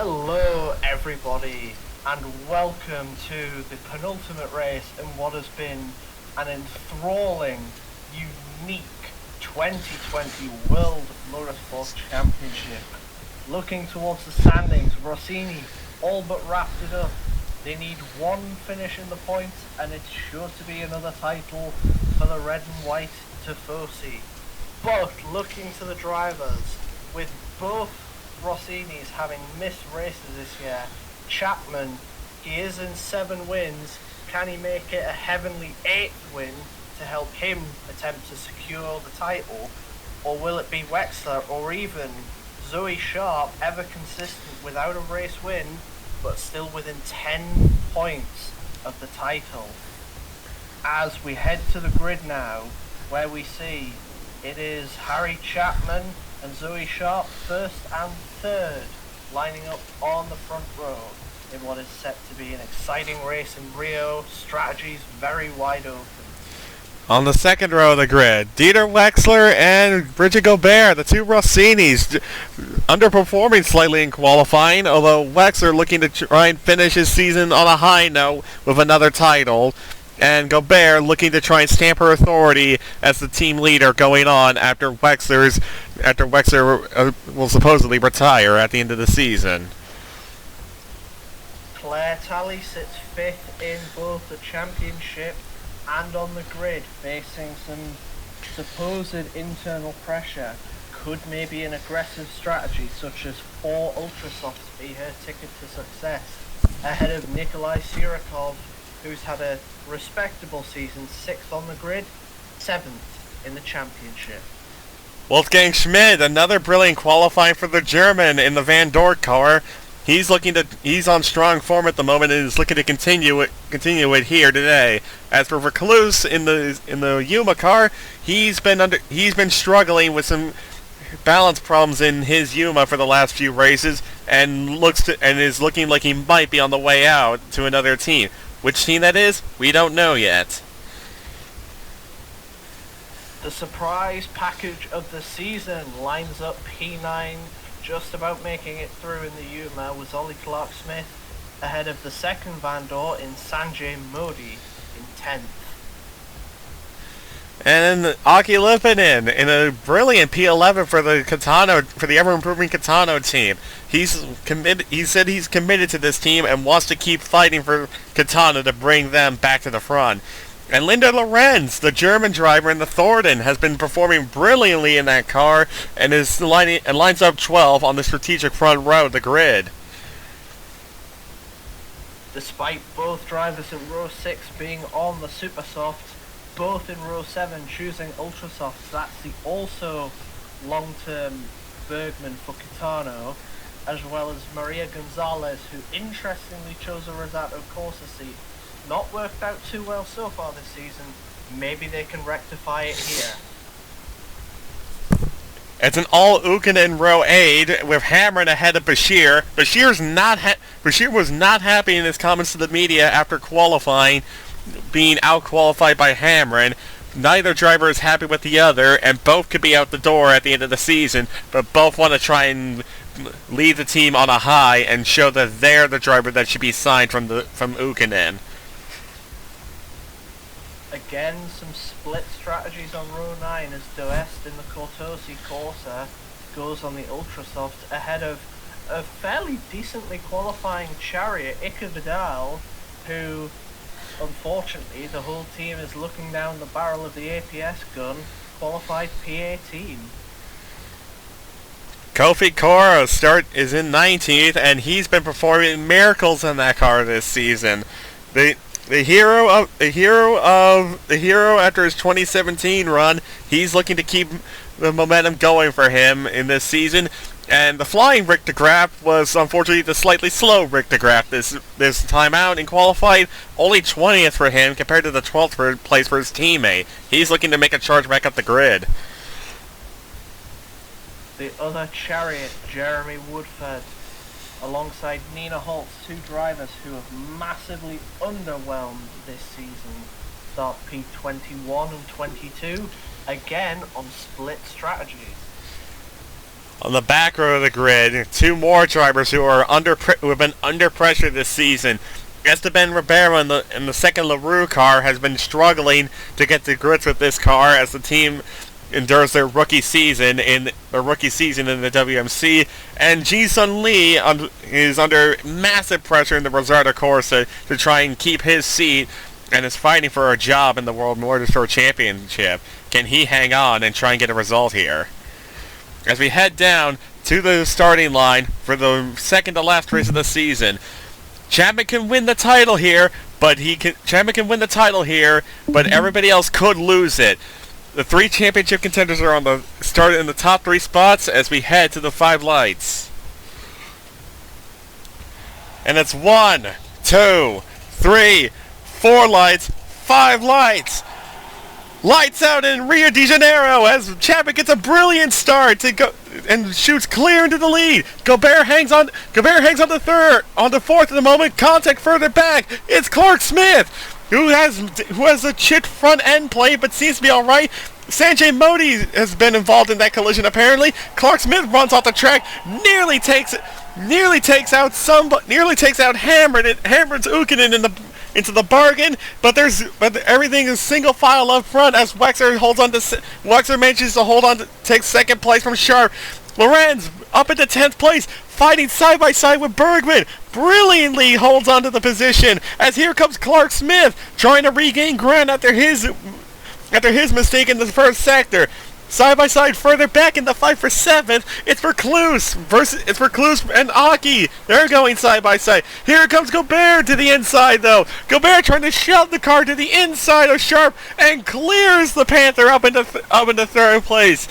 Hello everybody and welcome to the penultimate race in what has been an enthralling, unique 2020 World Motorsport Championship. Looking towards the standings, Rossini all but wrapped it up. They need one finish in the points and it's sure to be another title for the red and white Tifosi. But looking to the drivers, with both Rossini's having missed races this year, Chapman, he is in 7 wins. Can he make it a heavenly 8th win to help him attempt to secure the title? Or will it be Wexler or even Zoe Sharp, ever consistent without a race win, but still within 10 points of the title? As we head to the grid now, where we see it is Harry Chapman and Zoe Sharp first and third, lining up on the front row in what is set to be an exciting race in Rio. Strategies very wide open. On the second row of the grid, Dieter Wexler and Bridget Gobert, the two Rossinis, underperforming slightly in qualifying, although Wexler looking to try and finish his season on a high note with another title, and Gobert looking to try and stamp her authority as the team leader going on after Wexler will supposedly retire at the end of the season. Claire Talley sits 5th in both the championship and on the grid, facing some supposed internal pressure. Could maybe an aggressive strategy such as 4 Ultrasofts be her ticket to success, ahead of Nikolai Sirikov, who's had a respectable season, 6th on the grid, 7th in the championship. Wolfgang Schmidt, another brilliant qualifying for the German in the Van Dort car. He's on strong form at the moment and is looking to continue it here today. As for Vercluse in the Yuma car, he's been struggling with some balance problems in his Yuma for the last few races and is looking like he might be on the way out to another team. Which team that is, we don't know yet. The surprise package of the season lines up P9 just about making it through in the Yuma with Ollie Clark-Smith ahead of the second Van Dort in Sanjay Modi in 10th. And Aki Lipinen in a brilliant P11 for the ever-improving Catano team. He said he's committed to this team and wants to keep fighting for Catano to bring them back to the front. And Linda Lorenz, the German driver in the Thornton, has been performing brilliantly in that car and lines up 12 on the strategic front row of the grid. Despite both drivers in row 6 being on the Supersofts, both in row 7 choosing Ultrasofts, that's the also long-term Bergman for Catano, as well as Maria Gonzalez, who interestingly chose a Rosato Corsa seat. Not worked out too well so far this season. Maybe they can rectify it here. It's an all-Ukkonen row 8 with Hamrin ahead of Bashir. Bashir was not happy in his comments to the media after qualifying, being out-qualified by Hamrin. Neither driver is happy with the other, and both could be out the door at the end of the season, but both want to try and lead the team on a high and show that they're the driver that should be signed from Ukkonen. Again, some split strategies on row 9 as Doest in the Cortosi Corsa goes on the Ultrasoft ahead of a fairly decently qualifying chariot, Ika Vidal, who unfortunately the whole team is looking down the barrel of the APS gun, qualified P18. Kofi Kora is in 19th, and he's been performing miracles in that car this season. The hero after his 2017 run, he's looking to keep the momentum going for him in this season. And the flying Rick de Graaf was unfortunately the slightly slow Rick de Graaf this time out, and qualified only 20th for him compared to the 12th place for his teammate. He's looking to make a charge back up the grid. The other chariot, Jeremy Woodford, alongside Nina Holtz, two drivers who have massively underwhelmed this season, start P21 and 22, again on split strategies. On the back row of the grid, two more drivers who have been under pressure this season. Esteban Rivera in the second LaRue car has been struggling to get to grips with this car as the team endures their rookie season in the WMC, and Ji-Sun Lee is under massive pressure in the Rosardo Corsa to try and keep his seat and is fighting for a job in the World Motorsport Championship. Can he hang on and try and get a result here? As we head down to the starting line for the second to last race of the season, Chapman can win the title here, but everybody else could lose it. The three championship contenders are started in the top three spots as we head to the 5 lights. And it's 1, 2, 3, 4 lights, 5 lights. Lights out in Rio de Janeiro as Chapman gets a brilliant start to go and shoots clear into the lead. Gobert hangs on the fourth at the moment. Contact further back. It's Clark Smith who has a chipped front end plate but seems to be all right. Sanjay Modi has been involved in that collision apparently. Clark Smith runs off the track, nearly takes out Hammers Ukkonen into the bargain, but everything is single file up front as Wexler manages to hold on to take second place from Sharp. Lorenz up into 10th place, fighting side by side with Bergman, brilliantly holds on to the position as here comes Clark Smith trying to regain ground after his mistake in the first sector. Side by side, further back in the fight for 7th, it's for Klus and Aki. They're going side by side. Here comes Gobert to the inside, though. Gobert trying to shove the car to the inside of Sharp and clears the Panther up into third place.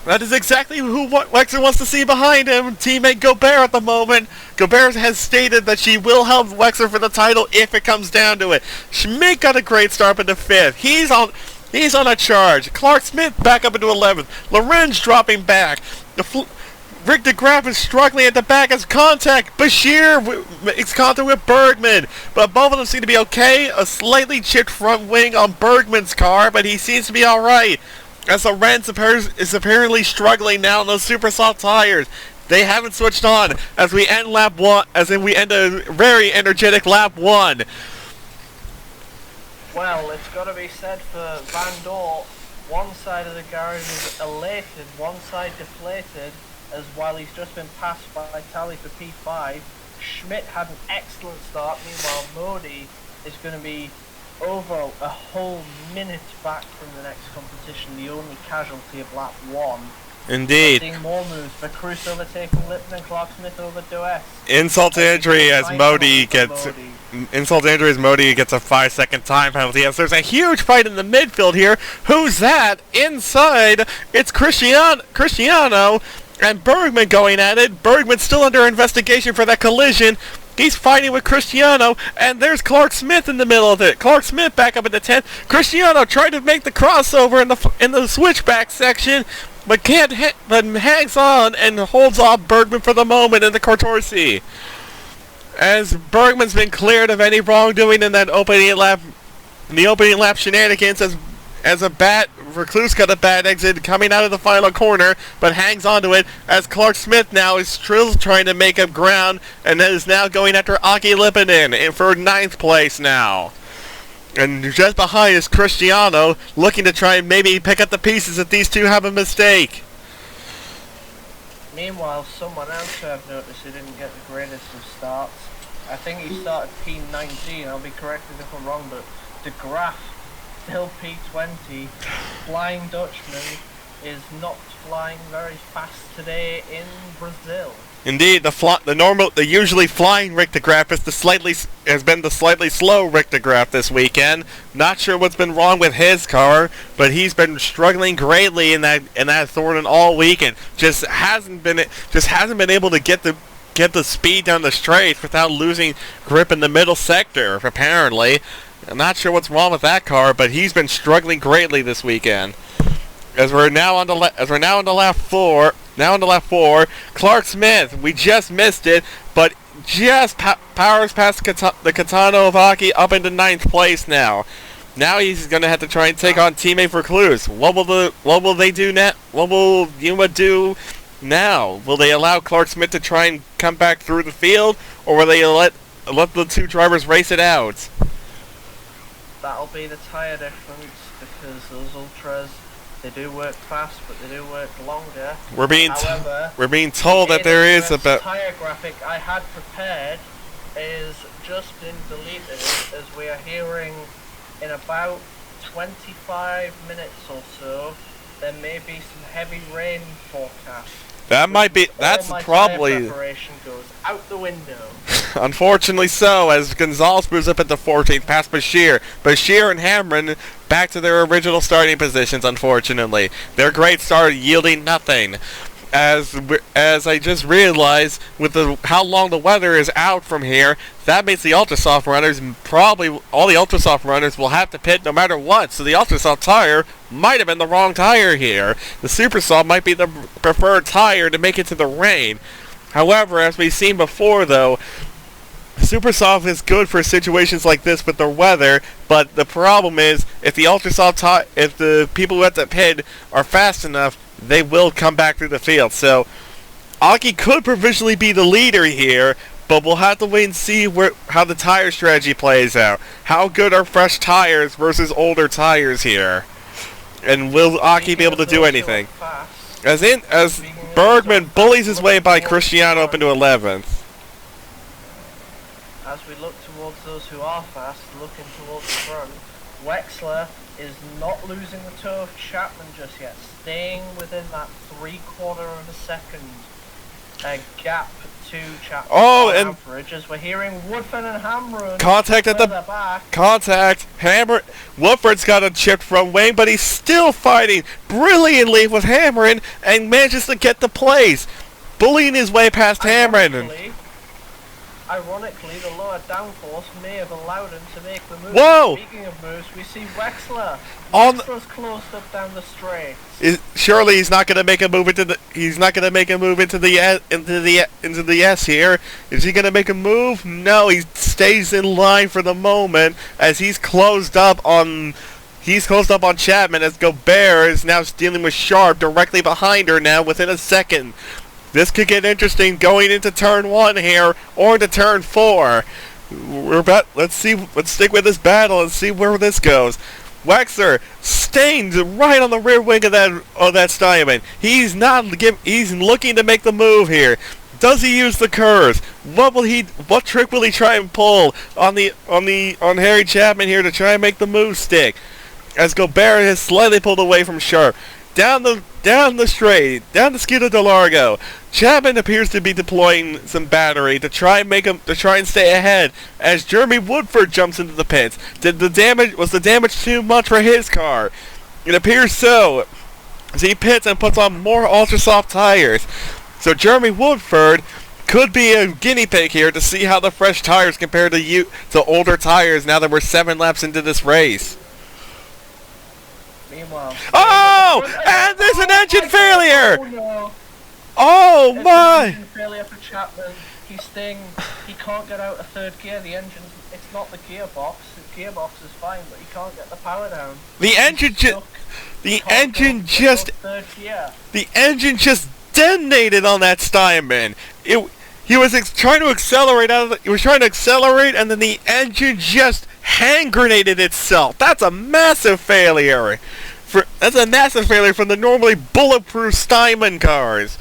That is exactly who Wexler wants to see behind him. Teammate Gobert at the moment. Gobert has stated that she will help Wexler for the title if it comes down to it. Schmidt got a great start into 5th. He's on a charge. Clark Smith back up into 11th. Lorenz dropping back. Rick DeGraff is struggling at the back as contact. Bashir makes contact with Bergman. But both of them seem to be okay. A slightly chipped front wing on Bergman's car, but he seems to be alright. As Lorenz is apparently struggling now on those super soft tires. They haven't switched on as we end lap 1, we end a very energetic lap 1. Well, it's got to be said for Van Dort, one side of the garage is elated, one side deflated, as while he's just been passed by Tally for P5. Schmidt had an excellent start, meanwhile Modi is going to be over a whole minute back from the next competition, the only casualty of lap 1. Indeed. Seeing more moves, for Cruz overtaking Lipton and Clark Smith over Duess. Insult to injury as Modi gets a 5-second time penalty as there's a huge fight in the midfield here. Who's that? Inside, it's Cristiano and Bergman going at it. Bergman's still under investigation for that collision. He's fighting with Cristiano, and there's Clark Smith in the middle of it. Clark Smith back up in the 10th. Cristiano trying to make the crossover in the switchback section, but hangs on and holds off Bergman for the moment in the Cortorsi. As Bergman's been cleared of any wrongdoing in that opening lap shenanigans, as Recluse got a bad exit coming out of the final corner, but hangs onto it as Clark Smith now is still trying to make up ground and is now going after Aki Lipinen for 9th place now. And just behind is Cristiano, looking to try and maybe pick up the pieces if these two have a mistake. Meanwhile, someone else who I've noticed who didn't get the greatest of starts, I think he started P19, I'll be corrected if I'm wrong, but De Graaf, still P20, Flying Dutchman, is not flying very fast today in Brazil. Indeed, the usually flying Rick DeGraff has been the slightly slow Rick DeGraff this weekend. Not sure what's been wrong with his car, but he's been struggling greatly in that Thornton all week and just hasn't been able to get the speed down the straight without losing grip in the middle sector. Apparently, I'm not sure what's wrong with that car, but he's been struggling greatly this weekend. As we're now on to lap 4. Now into lap 4, Clark Smith, we just missed it, but just powers past the Katana of Aki up into 9th place now. Now he's going to have to try and take on teammate Recluse. What will they do now? What will Yuma do Now, will they allow Clark Smith to try and come back through the field, or will they let the two drivers race it out? That'll be the tyre difference, because those ultras, they do work fast, but they do work longer. We're being told that there is a tyre graphic I had prepared is just been deleted, as we are hearing in about 25 minutes or so there may be some heavy rain forecast. That might be. That's probably. Preparation goes out the window. Unfortunately so, as Gonzalez moves up at the 14th past Bashir. Bashir and Hamrin back to their original starting positions, unfortunately. Their great start yielding nothing. As I just realized, with how long the weather is out from here, that means the Ultrasoft runners, probably all the Ultrasoft runners, will have to pit no matter what. So the Ultrasoft tire might have been the wrong tire here. The Supersoft might be the preferred tire to make it to the rain. However, as we've seen before, though, Supersoft is good for situations like this with the weather, but the problem is if the people who have to pit are fast enough, they will come back through the field. So Aki could provisionally be the leader here, but we'll have to wait and see how the tire strategy plays out. How good are fresh tires versus older tires here? And will Aki be able to do anything? As Bergman bullies his way by Cristiano up into 11th. As we look towards those who are fast, looking towards the front, Wexler is not losing the toe of Chapman just yet, staying within that 3/4 of a second gap to Chapman. Oh, and average, as we're hearing Woodford and Hamron contact at the back. Contact. Woodford's got a chip from Wayne, but he's still fighting brilliantly with Hamron and manages to get the place, bullying his way past Hamron. Ironically, the lower downforce may have allowed him to make the move. Whoa! Speaking of moves, we see Wexler. Wexler's close up down the straight. Surely he's not going to make a move into the. He's not going to make a move into the S here. Is he going to make a move? No, he stays in line for the moment as he's closed up on. He's closed up on Chapman as Gobert is now dealing with Sharp directly behind her now within a second. This could get interesting going into turn 1 here, or into turn 4. Let's stick with this battle and see where this goes. Wexler stains right on the rear wing of that Steinman. He's looking to make the move here. Does he use the curves? What trick will he try and pull on Harry Chapman here to try and make the move stick? As Gobert has slightly pulled away from Sharp. Down the straight, down the Skidoo de Largo. Chapman appears to be deploying some battery to try and stay ahead as Jeremy Woodford jumps into the pits. Was the damage too much for his car? It appears so. As he pits and puts on more Ultrasoft tires. So Jeremy Woodford could be a guinea pig here to see how the fresh tires compare to older tires now that we're 7 laps into this race. Meanwhile, and there's an engine failure! Oh no! Oh my! Engine failure for Chapman. He can't get out of third gear. The engine, it's not the gearbox. The gearbox is fine, but he can't get the power down. The engine just detonated on that Steinman. He was trying to accelerate and then the engine just hand grenaded itself. That's a massive failure. That's a massive failure from the normally bulletproof Steinman cars.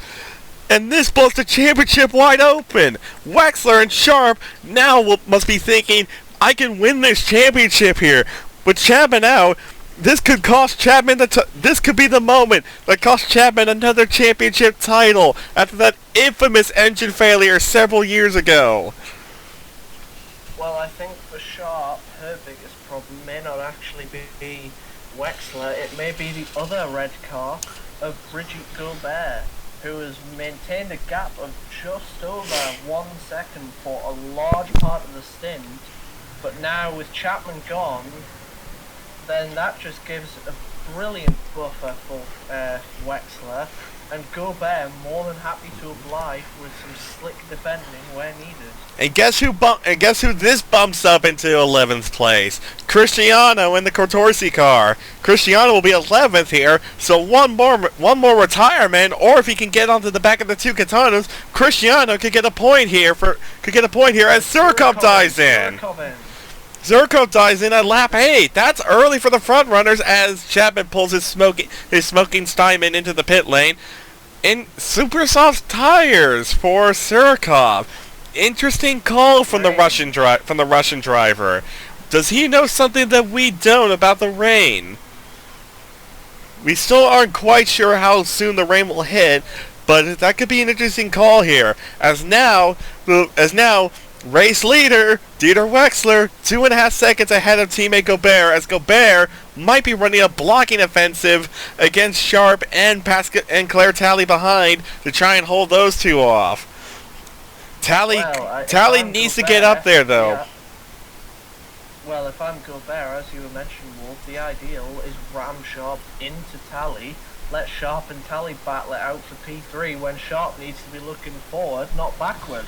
And this blows the championship wide open. Wexler and Sharp now must be thinking, I can win this championship here. With Chapman out, this could cost Chapman this could be the moment that cost Chapman another championship title after that infamous engine failure several years ago. Well, I think for Sharp, her biggest problem may not actually be Wexler. It may be the other red car of Brigitte Gobert, who has maintained a gap of just over 1 second for a large part of the stint. But now with Chapman gone, then that just gives a brilliant buffer for Wexler. And Gobert more than happy to oblige with some slick defending where needed. And guess who this bumps up into 11th place? Cristiano in the Cortorsi car. Cristiano will be 11th here, so one more retirement, or if he can get onto the back of the two Katanos, Cristiano could get a point here as Surkov dies in. Zurkov dies in at lap 8. That's early for the front runners as Chapman pulls his smoking Steinman into the pit lane. In super soft tires for Zurkov. Interesting call from the Russian driver. Does he know something that we don't about the rain? We still aren't quite sure how soon the rain will hit, but that could be an interesting call here. As now, race leader Dieter Wexler 2.5 seconds ahead of teammate Gobert, as Gobert might be running a blocking offensive against Sharp and Claire Talley behind to try and hold those two off. Talley needs to get up there though. Yeah. Well, if I'm Gobert, as you were mentioning, Wolf, the ideal is ram Sharp into Talley. Let Sharp and Talley battle it out for P3 when Sharp needs to be looking forward, not backwards.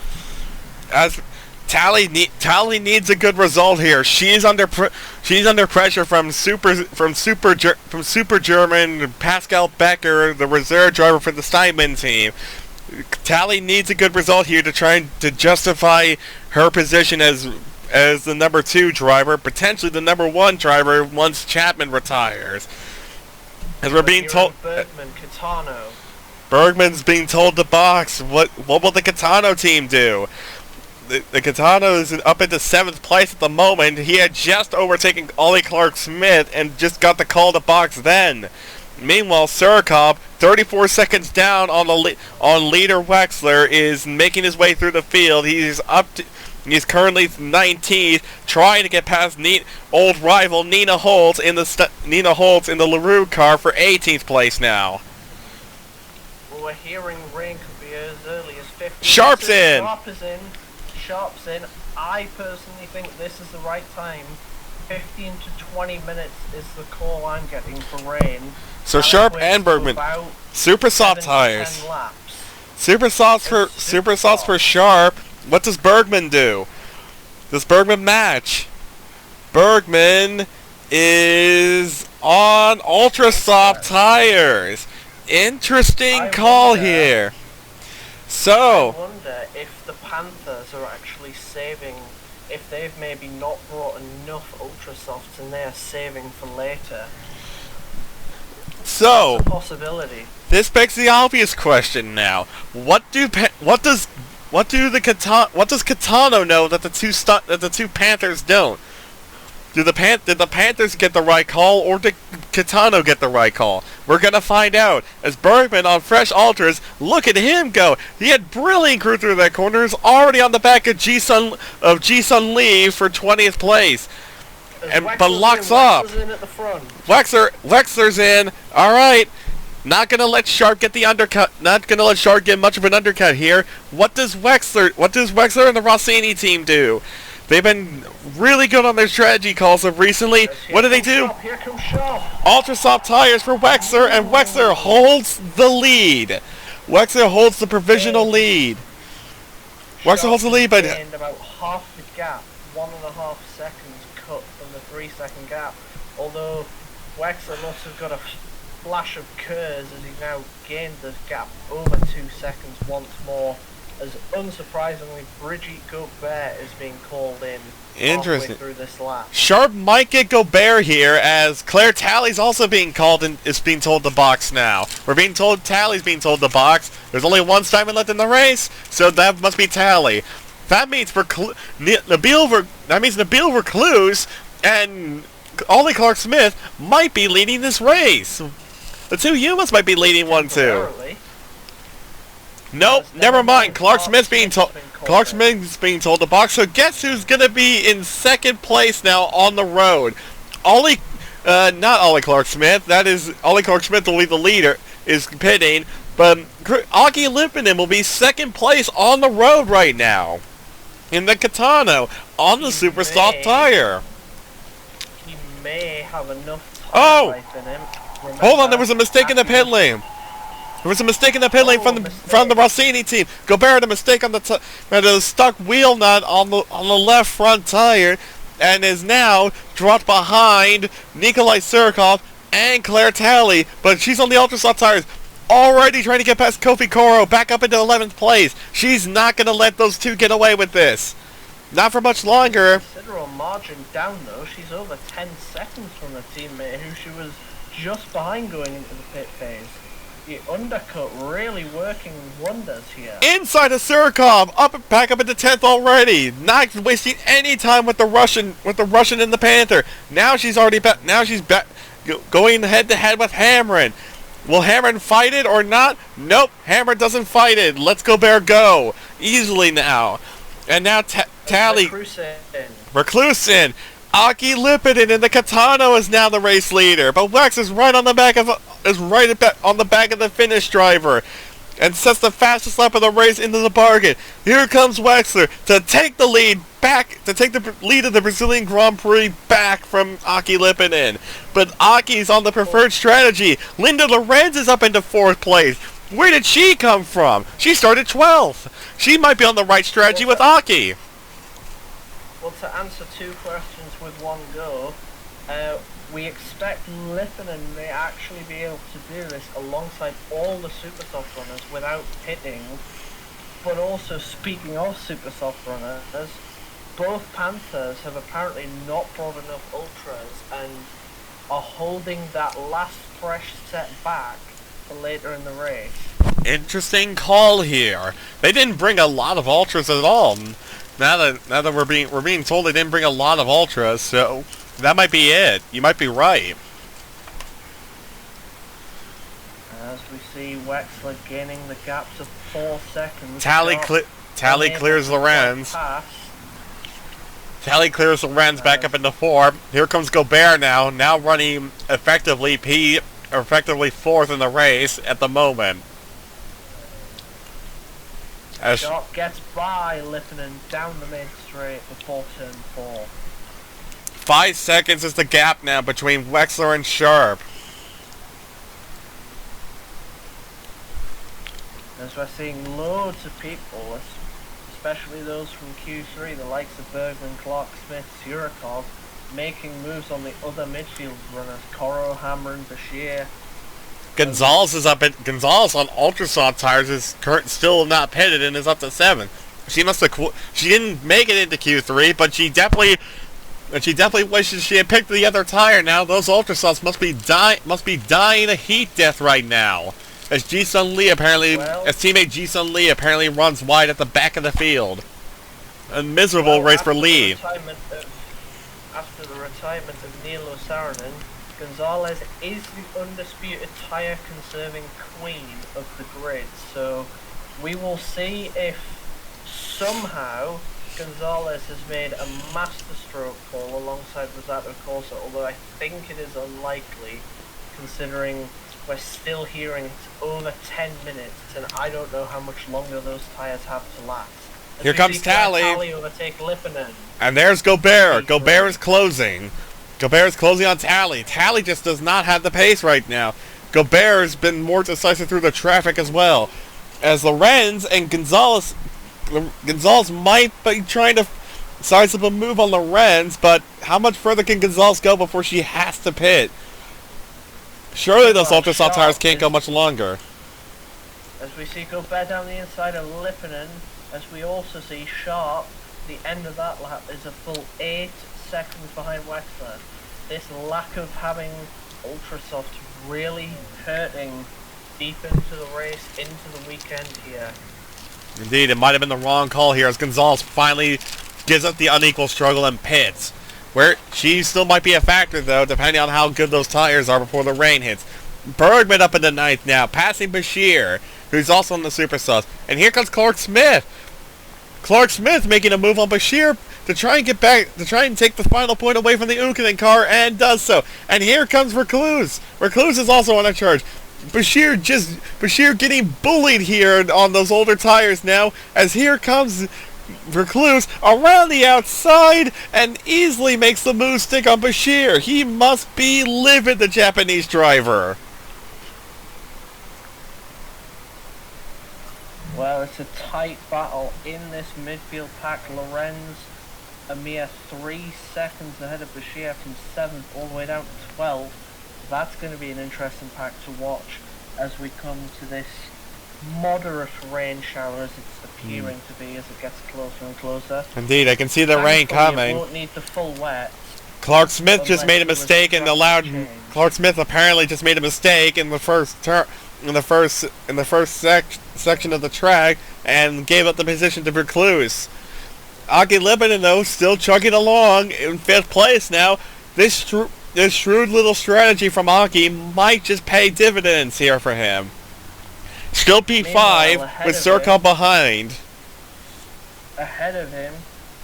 As Talley needs a good result here. She's under pressure from super German Pascal Becker, the reserve driver for the Steinman team. Talley needs a good result here to try to justify her position as the number 2 driver, potentially the number 1 driver once Chapman retires. As we're being told, Bergman's being told to box. What will the Catano team do? The Catano is up into 7th place at the moment. He had just overtaken Ollie Clark-Smith and just got the call to box then. Meanwhile, Surkov, 34 seconds down on leader Wexler, is making his way through the field. He's currently 19th, trying to get past old rival Nina Holtz in the LaRue car for 18th place now. Well, we're hearing rain could be as early as 50. Sharp's in. Sharp's in. I personally think this is the right time. 15 to 20 minutes is the call I'm getting for rain. So Sharp and Bergman, super soft tires. Super softs for Sharp. What does Bergman do? Does Bergman match? Bergman is on ultra soft tires. Interesting call here. So I wonder if the Panthers are actually saving, if they've maybe not brought enough ultra softs and they are saving for later. So that's a possibility. This begs the obvious question now. What does Catano know that the two Panthers don't? Did the Panthers get the right call, or did Catano get the right call? We're gonna find out. As Bergman on fresh ultras, look at him go. He had brilliant crew through that corner. Is already on the back of Ji-Sun Lee for 20th place. But locks up. Wexler's in. All right. Not gonna let Sharp get the undercut. Not gonna let Sharp get much of an undercut here. What does Wexler and the Rossini team do? They've been really good on their strategy calls of recently. What do they do? Here comes Sharp. Ultra soft tires for Wexler, and Wexler holds the lead. Wexler holds the provisional lead. Wexler holds the lead, but about half the gap, 1.5 seconds cut from the 3-second gap. Although Wexler must have got a flash of curves as he now gained the gap over 2 seconds once more. As unsurprisingly, Brigitte Gobert is being called in halfway through this lap. Sharp might get Gobert here, as Claire Talley's also being called and is being told to box now. We're being told Talley's being told to box. There's only one Steinman left in the race, so that must be Talley. That means Nabil Recluse and Ollie Clark-Smith might be leading this race. The two humans might be leading one too. Nope, never mind. Clark-Smith's being told to box. So guess who's gonna be in 2nd place now on the road? Not Ollie Clark-Smith. That is Ollie Clark-Smith will be the leader. Is pitting, but Augie Lippinen will be 2nd place on the road right now in the Catano on the super soft tire. He may have enough tire life in him. Hold on, there was a mistake in the pit lane. There was a mistake in the pit lane from mistake. the Rossini team. Gobert had a mistake on the stuck wheel nut on the left front tire, and is now dropped behind Nikolai Surkov and Claire Talley. But she's on the ultra soft tires, already trying to get past Kofi Koro, back up into 11th place. She's not going to let those two get away with this. Not for much longer. Considerable margin down though. She's over 10 seconds from her teammate who she was just behind going into the pit phase. The undercut really working wonders here. Inside of Surkov, back up into 10th already. Not wasting any time with the Russian and the Panther. Now she's already back. Now she's back, going head to head with Hamrin. Will Hamrin fight it or not? Nope, Hamrin doesn't fight it. Let's go Bear go easily now. And now Tally Reclusin. Aki Lipidin and the Katano is now the race leader, but Wex is right on the back of the finish driver, and sets the fastest lap of the race into the bargain. Here comes Wexler to take the lead of the Brazilian Grand Prix back from Aki Lipidin. But Aki's on the preferred strategy. Linda Lorenz is up into 4th place. Where did she come from? She started 12th. She might be on the right strategy with Aki. Well, to answer 2 questions with one go, we expect Lipinen may actually be able to do this alongside all the Super Soft runners without pitting. But also, speaking of Super Soft runners, both Panthers have apparently not brought enough Ultras and are holding that last fresh set back for later in the race. Interesting call here. They didn't bring a lot of Ultras at all. Now that we're being told they didn't bring a lot of Ultras, so that might be it. You might be right. As we see Wexler gaining the gap to 4 seconds. Tally clears Lorenz. Tally clears Lorenz back up into 4. Here comes Gobert now running effectively 4th in the race at the moment. Sharp gets by Lipinen down the main straight before turn 4. 5 seconds is the gap now between Wexler and Sharp. As we're seeing loads of people, especially those from Q3, the likes of Bergman, Clark, Smith, Surikov, making moves on the other midfield runners, Koro, Hammer and Bashir. Gonzalez on ultra soft tires is still not pitted and is up to 7th. She didn't make it into Q3, but she definitely wishes she had picked the other tire. Now those ultra softs must be dying a heat death right now. As teammate Ji-Sun Lee apparently runs wide at the back of the field. A miserable race for Lee. After the retirement of Nilo Saarinen, Gonzalez is the undisputed tyre conserving queen of the grid, so we will see if somehow Gonzalez has made a masterstroke call alongside Rosato Corsa, although I think it is unlikely considering we're still hearing it's over 10 minutes and I don't know how much longer those tyres have to last. Here comes Tally. Tally overtake Lipinen. And there's Gobert. Gobert is closing. Gobert is closing on Tally. Tally just does not have the pace right now. Gobert has been more decisive through the traffic as well. As Lorenz and Gonzalez might be trying to size up a move on Lorenz, but how much further can Gonzalez go before she has to pit? Surely those ultra soft tires can't go much longer. As we see Gobert down the inside of Lipinen, as we also see Sharp, the end of that lap is a full 8 seconds behind Wexler. This lack of having ultra soft really hurting deep into the race, into the weekend here. Indeed, it might have been the wrong call here as Gonzalez finally gives up the unequal struggle and pits. Where she still might be a factor though, depending on how good those tires are before the rain hits. Bergman up in the 9th now, passing Bashir, who's also on the Super Sus. And here comes Clark Smith. Clark Smith making a move on Bashir to try and get back, to try and take the final point away from the Unkinen car, and does so. And here comes Recluse. Recluse is also on a charge. Bashir getting bullied here on those older tires now, as here comes Recluse around the outside and easily makes the move stick on Bashir. He must be livid, the Japanese driver. Well, it's a tight battle in this midfield pack. Lorenz a mere 3 seconds ahead of Bashir from 7th all the way down to 12th. That's going to be an interesting pack to watch as we come to this moderate rain shower as it's appearing to be as it gets closer and closer. Indeed, I can see the rain coming. You won't need the full wet. Clark Smith just made a mistake and allowed. Clark Smith apparently just made a mistake in the first section of the track and gave up the position to Vercluse. Aki Lippinen, though, still chugging along in 5th place now. This shrewd little strategy from Aki might just pay dividends here for him. Still P5 with Surkov behind. Ahead of him,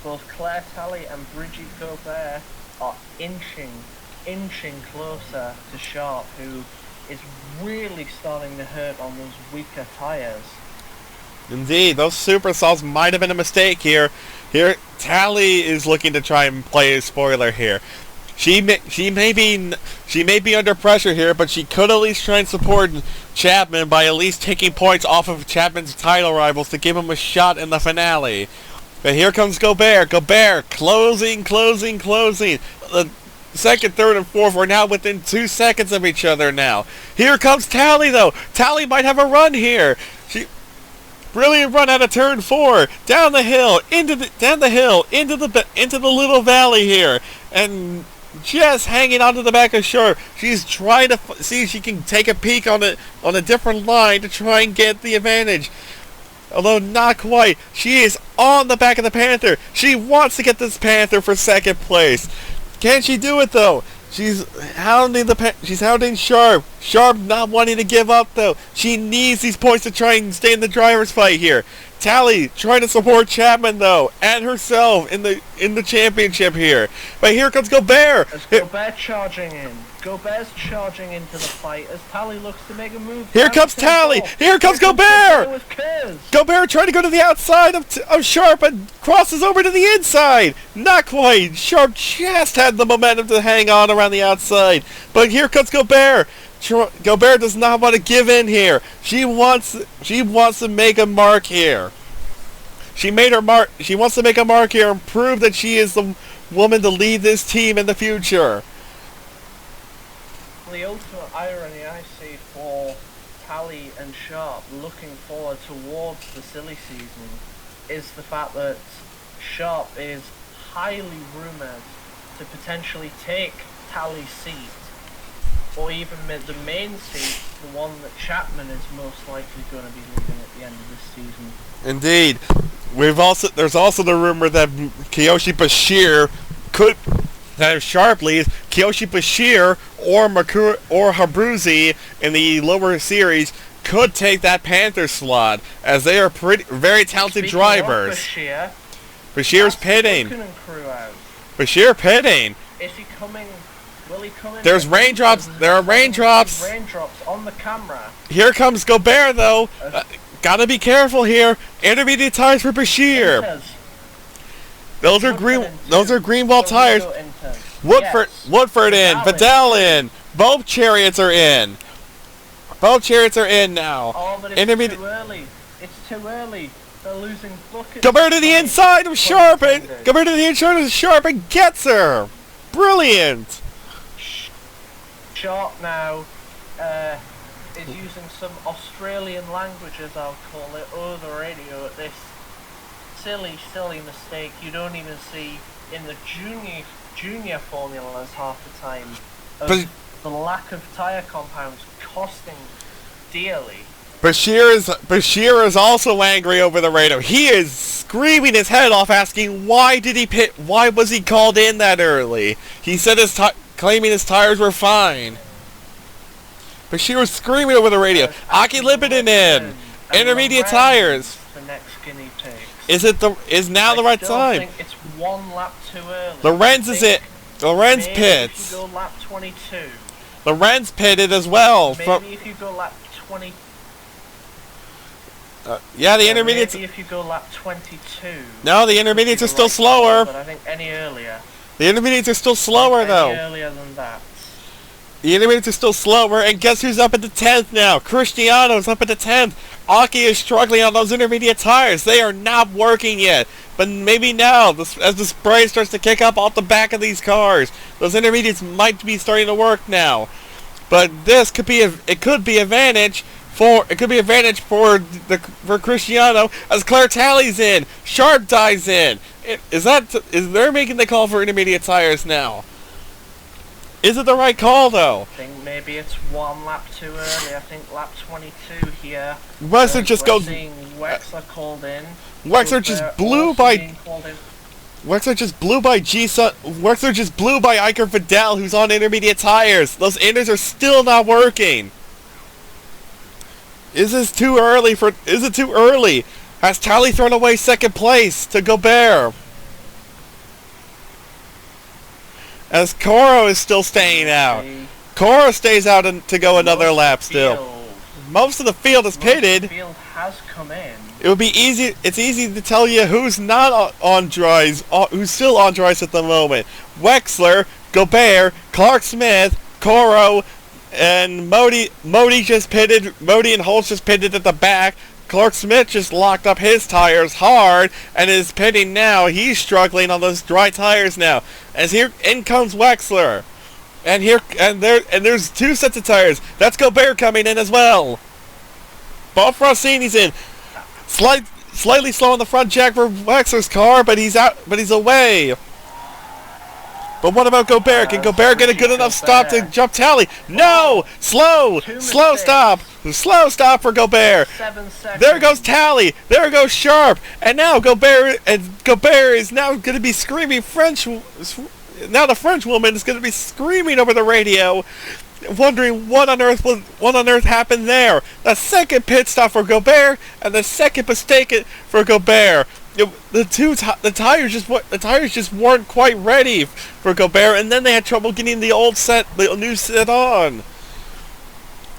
both Claire Talley and Brigitte Gobert are inching closer to Sharp, who is really starting to hurt on those weaker tyres. Indeed, those super salts might have been a mistake here. Here, Talley is looking to try and play a spoiler here. She may be under pressure here, but she could at least try and support Chapman by at least taking points off of Chapman's title rivals to give him a shot in the finale. But here comes Gobert. Gobert closing. The second, third, and fourth are now within 2 seconds of each other now. Here comes Talley, though. Talley might have a run here. Brilliant run out of turn 4, down the hill, into the little valley here, and just hanging onto the back of Sharp. She's trying to see if she can take a peek on a different line to try and get the advantage. Although not quite. She is on the back of the Panther. She wants to get this Panther for 2nd place. Can she do it though? She's hounding Sharp. Sharp not wanting to give up though. She needs these points to try and stay in the driver's fight here. Talley trying to support Chapman though, and herself in the championship here. But here comes Gobert. As Gobert charging in. Gobert's charging into the fight as Talley looks to make a move. Here comes Talley. Here comes Gobert. Gobert trying to go to the outside of Sharp and crosses over to the inside. Not quite. Sharp just had the momentum to hang on around the outside. But here comes Gobert. Gobert does not want to give in here. She wants to make a mark here. She made her mark. She wants to make a mark here and prove that she is the woman to lead this team in the future. The ultimate irony I see for Talley and Sharp looking forward towards the silly season is the fact that Sharp is highly rumoured to potentially take Talley's seat, or even the main seat, the one that Chapman is most likely going to be leaving at the end of this season. Indeed. There's also the rumor that Kiyoshi Bashir could... That if Sharp leaves, Kiyoshi Bashir or Habruzi in the lower series could take that Panther slot, as they are very talented drivers. Bashir's pitting. Bashir pitting. Is he coming? Will he come in? There's raindrops. There are raindrops. Raindrops on the camera. Here comes Gobert, though. Gotta be careful here. Intermediate tires for Bashir. Those are green wall tires. Woodford in. Vidal in. Both chariots are in. Both chariots are in now. Oh, but it's too early. It's too early. They're losing buckets. Gobert to the inside of Sharp. Gobert to the inside of Sharp and gets her. Brilliant. Sharp now is using some Australian language, as I'll call it, over the radio at this silly mistake you don't even see in the junior formulas half the time. The lack of tyre compounds costing dearly. Bashir is also angry over the radio. He is screaming his head off, asking why did he pit? Why was he called in that early? He said claiming his tires were fine. Bashir was screaming over the radio. Aki Lippinen in. Intermediate tires. The next guinea pig. Is now the right time? I think it's 1 lap too early. Lorenz is it. Lorenz pits. If you go lap 22. Lorenz pitted as well. Maybe if you go lap 20. Yeah, the intermediates. Maybe if you go lap 22. No, the intermediates are still slower. But I think any earlier. The intermediates are still slower though. Any earlier than that. The intermediates are still slower, and guess who's up at the 10th now? Cristiano's up at the 10th. Aki is struggling on those intermediate tires. They are not working yet. But maybe now, as the spray starts to kick up off the back of these cars, those intermediates might be starting to work now. But this could be advantage for Cristiano as Claire Talley's in. Sharp dives in. Is they're making the call for intermediate tires now? Is it the right call though? I think maybe it's one lap too early. I think lap 22 here. Wexler just goes. Wexler called in. Wexler just blew by. Wexler just blew by Wexler just blew by Iker Vidal, who's on intermediate tires. Those inters are still not working. Is it too early? Has Talley thrown away second place to Gobert? As Coro is still staying out. Coro stays out to go another lap still. Most of the field is pitted. The field has come in. It would be easy. It's easy to tell you who's not on dries, who's still on dries at the moment. Wexler, Gobert, Clark Smith, Coro, and Modi just pitted. Modi and Holtz just pitted at the back. Clark Smith just locked up his tires hard and is pitting now. He's struggling on those dry tires now. As in comes Wexler. And there's two sets of tires. That's Gobert coming in as well. Both Rossini's in. Slightly slow on the front jack for Wexler's car, but he's away. But what about Gobert? Can Gobert get a good enough stop to jump Talley? No! Slow stop for Gobert. 7 seconds. There goes Talley. There goes Sharp. And now Gobert is now going to be screaming French. Now the French woman is going to be screaming over the radio, wondering what on earth happened there. The second pit stop for Gobert and the second mistake for Gobert. The tires just weren't quite ready for Gobert, and then they had trouble getting the new set on.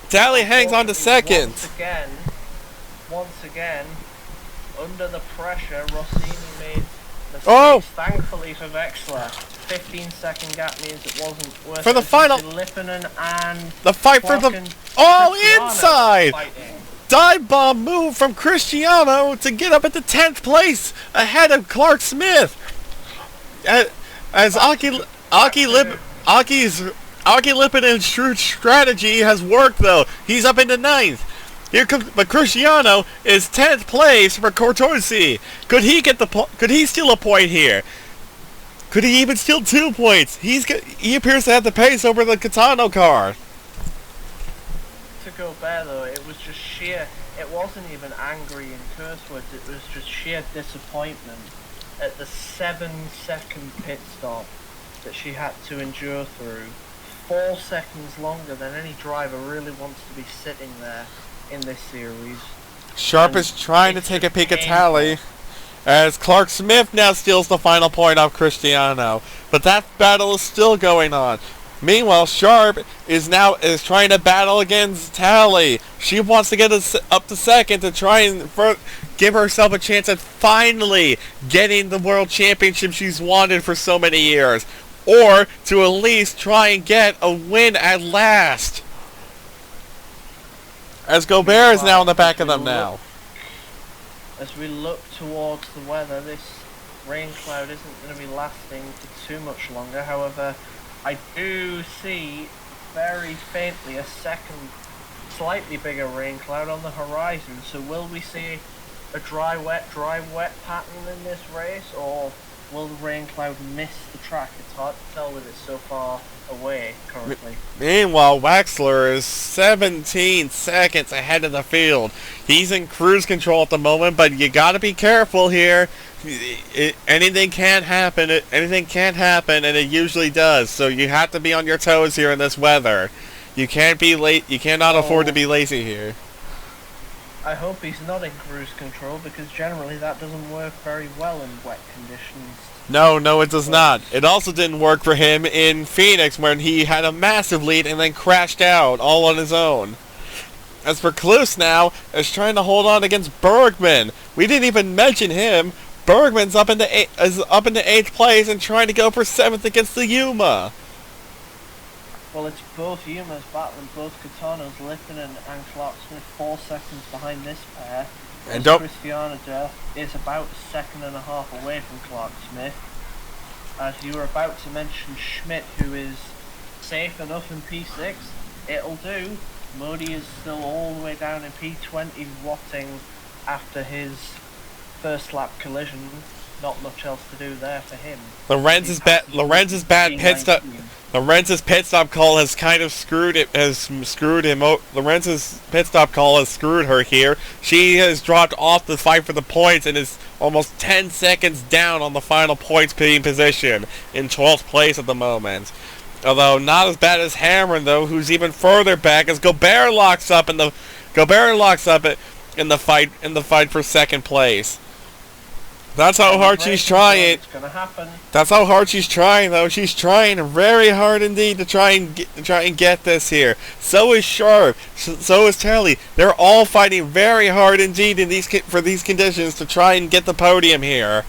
Talley hangs on to second. Once again, under the pressure, Rossini made mistakes. Oh! Thankfully for Wexler, 15-second gap means it wasn't worth for the it. final. Lipponen and the fight for the inside. Fighting. Dive bomb move from Cristiano to get up at the 10th place ahead of Clark Smith. As Aki Lipponen's true strategy has worked though. He's up into 9th. But Cristiano is 10th place for Cortosi. Could he steal a point here? Could he even steal 2 points? He appears to have the pace over the Catano car. To Gobert though, it was just sheer. It wasn't even angry and curse words. It was just sheer disappointment at the 7-second pit stop that she had to endure through. 4 seconds longer than any driver really wants to be sitting there in this series. Sharp is trying to take a peek at Talley, as Clark Smith now steals the final point off Cristiano. But that battle is still going on. Meanwhile, Sharp is trying to battle against Talley. She wants to get up to second to try and give herself a chance at finally getting the World Championship she's wanted for so many years. Or to at least try and get a win at last. As Gobert is now in the back of them now. As we look towards the weather, this rain cloud isn't going to be lasting for too much longer. However, I do see very faintly a second, slightly bigger rain cloud on the horizon. So will we see a dry, wet pattern in this race, or will the rain cloud miss the track? It's hard to tell with it so far away currently. Meanwhile, Wexler is 17 seconds ahead of the field. He's in cruise control at the moment, but you gotta be careful here. Anything can happen, and it usually does. So you have to be on your toes here in this weather. You can't be late. You cannot afford to be lazy here. I hope he's not in cruise control, because generally that doesn't work very well in wet conditions. No, it does not. It also didn't work for him in Phoenix, when he had a massive lead and then crashed out all on his own. As for Klus now, is trying to hold on against Bergman. We didn't even mention him. Bergman's up into 8th place and trying to go for 7th against the Yuma. Well, it's both humans battling, both Katanas, Lippinen and Clark Smith 4 seconds behind this pair. And Christiana is about a second and a half away from Clark Smith. As you were about to mention Schmidt, who is safe enough in P6, it'll do. Modi is still all the way down in P20, rotting after his first lap collision. Not much else to do there for him. Lorenz's pit stop call has kind of screwed him. Lorenz's pit stop call has screwed her here. She has dropped off the fight for the points and is almost 10 seconds down on the final points pitting position in 12th place at the moment. Although not as bad as Hamron, though, who's even further back as Gobert locks up in the fight for second place. That's how hard she's trying. It's gonna happen. That's how hard she's trying, though. She's trying very hard indeed to try and get this here. So is Sharp. So is Telly. They're all fighting very hard indeed for these conditions to try and get the podium here.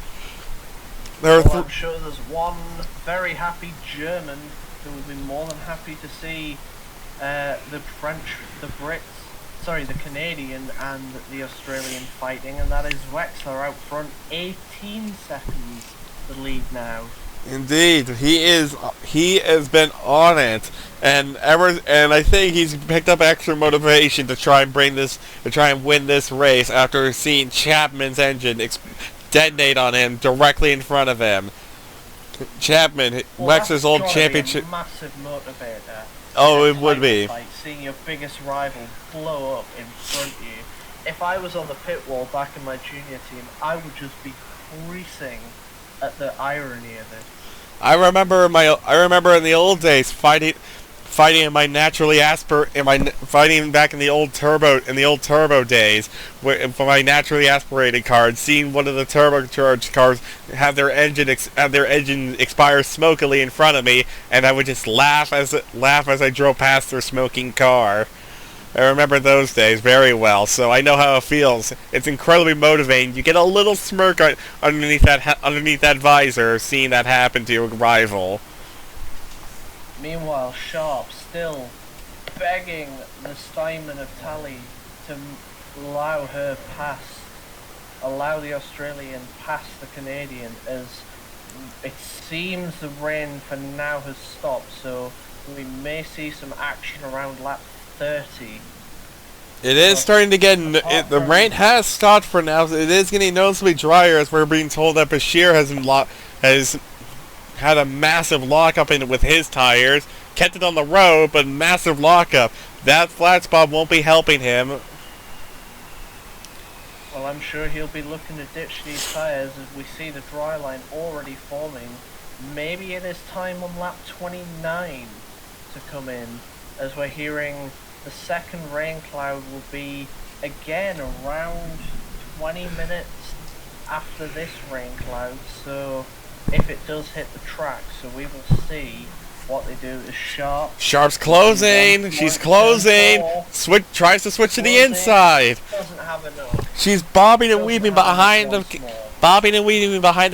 I'm sure there's one very happy German who will be more than happy to see the Canadian and the Australian fighting, and that is Wexler out front, 18 seconds the lead now. Indeed, he has been on it, and I think he's picked up extra motivation to try and win this race after seeing Chapman's engine detonate on him directly in front of him. Chapman, Wexler's old championship. Massive motivator. Oh, it would be. Fight, seeing your biggest rival blow up in front of you. If I was on the pit wall back in my junior team, I would just be creasing at the irony of it. I remember in the old days fighting fighting back in the old turbo days, for my naturally aspirated cars, seeing one of the turbocharged cars have their engine expire smokily in front of me, and I would just laugh as I drove past their smoking car. I remember those days very well, so I know how it feels. It's incredibly motivating. You get a little smirk underneath that visor, seeing that happen to your rival. Meanwhile, Sharp still begging the Steinman of Tally to allow the Australian past the Canadian, as it seems the rain for now has stopped, so we may see some action around lap 30. It is starting to get... the rain has stopped for now. It is getting noticeably drier, as we're being told that Bashir has had a massive lockup with his tires. Kept it on the road, but massive lockup. That flat spot won't be helping him. Well, I'm sure he'll be looking to ditch these tires as we see the dry line already forming. Maybe it is time on lap 29 to come in, as we're hearing the second rain cloud will be again around 20 minutes after this rain cloud, so if it does hit the track, so we will see what they do. Is Sharp's closing. She's closing. Tries to switch to the inside. Doesn't have enough. She's bobbing and weaving behind the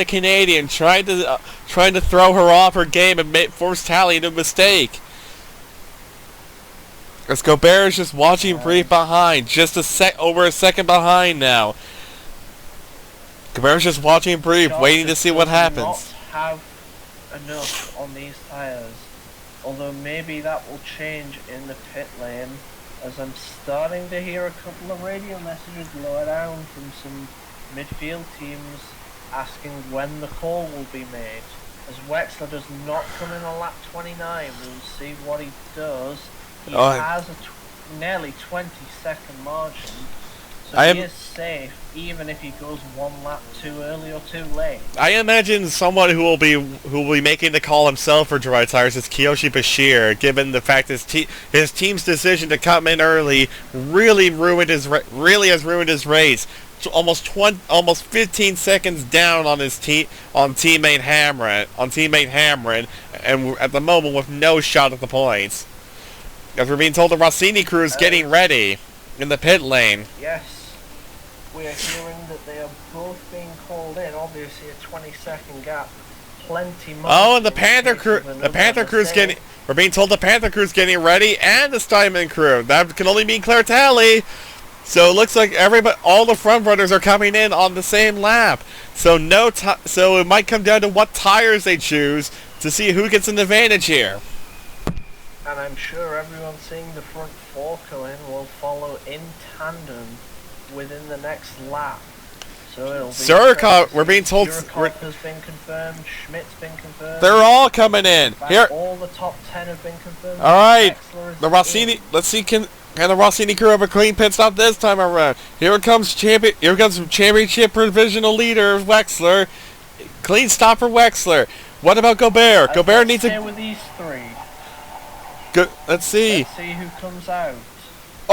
Canadian, trying to throw her off her game and force Tally into a mistake. As Gobert is just watching brief behind, over a second behind now. Gobert's just watching brief, waiting to see what happens. Not have enough on these tires, although maybe that will change in the pit lane, as I'm starting to hear a couple of radio messages lower down from some midfield teams asking when the call will be made. As Wexler does not come in on lap 29, we'll see what he does. He has a nearly 20-second margin, so he is safe even if he goes one lap too early or too late. I imagine someone who will be making the call himself for dry tires is Kiyoshi Bashir, given the fact his team's decision to come in early really has ruined his race. Almost 15 seconds down on teammate Hamron, and at the moment with no shot at the points. As we're being told the Rossini crew is getting ready in the pit lane. Yes, we are hearing that they are both being called in. Obviously a 20-second gap plenty more. Oh, and the Panther crew. The Panther crew's getting. We're being told the Panther crew's getting ready, and the Steinman crew. That can only mean Claire Talley. So it looks like all the front runners are coming in on the same lap. So so it might come down to what tires they choose to see who gets an advantage here. And I'm sure everyone seeing the front four go in will follow in tandem within the next lap. So it'll be Surikov, we're being told Surikov has been confirmed, Schmidt's been confirmed. They're all coming in. Here, all the top 10 have been confirmed. All right, the Rossini. Let's see, can the Rossini crew have a clean pit stop this time around? Here comes championship provisional leader Wexler. Clean stop for Wexler. What about Gobert? Gobert needs to. With these three. Let's see. Let's see who comes out.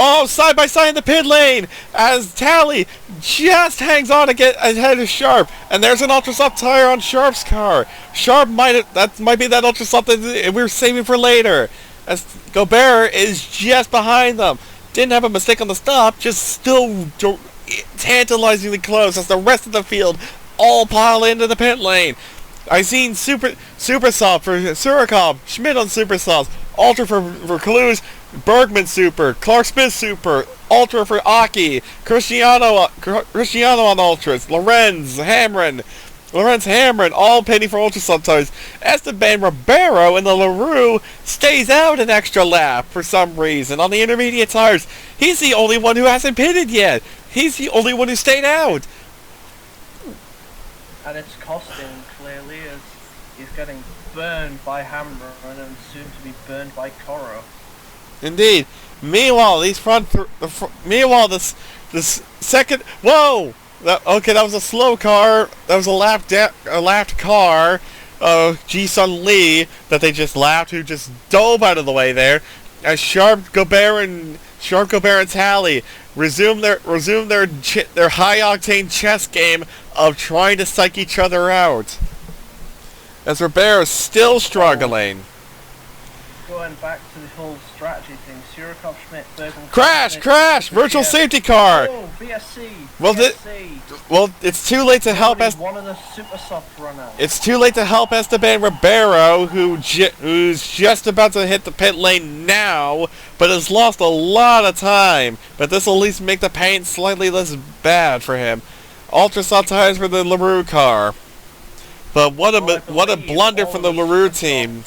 Oh, side by side in the pit lane as Talley just hangs on to get ahead of Sharp, and there's an ultra soft tire on Sharp's car. Sharp might be that ultra soft that we were saving for later. As Gobert is just behind them, didn't have a mistake on the stop, just still tantalizingly close as the rest of the field all pile into the pit lane. I seen super soft for Surikov, Schmidt on super soft, ultra for Clues. Bergman super, Clark Smith super, ultra for Aki, Cristiano on ultras, Lorenz Hamrin, all penny for ultra sometimes. Esteban Ribeiro in the LaRue stays out an extra lap for some reason on the intermediate tires. He's the only one who hasn't pitted yet. He's the only one who stayed out. And it's costing clearly as he's getting burned by Hamrin and soon to be burned by Coro. Indeed. Meanwhile, this second. Whoa! That was a slow car. That was a lapped car. Ji-Sun Lee that they just lapped, who just dove out of the way there. As Sharp, Gobert, and Talley resume their high octane chess game of trying to psych each other out. As Ribeiro is still struggling. Going back to the whole strategy thing, Surikov, Schmidt, Bergman... Crash! Virtual safety car! Oh, VSC! Well, it's too late to help us. One of the super soft runners. It's too late to help Esteban Ribeiro, who's just about to hit the pit lane now, but has lost a lot of time. But this will at least make the pain slightly less bad for him. Ultra soft tires for the LaRue car. But what a blunder from the LaRue team.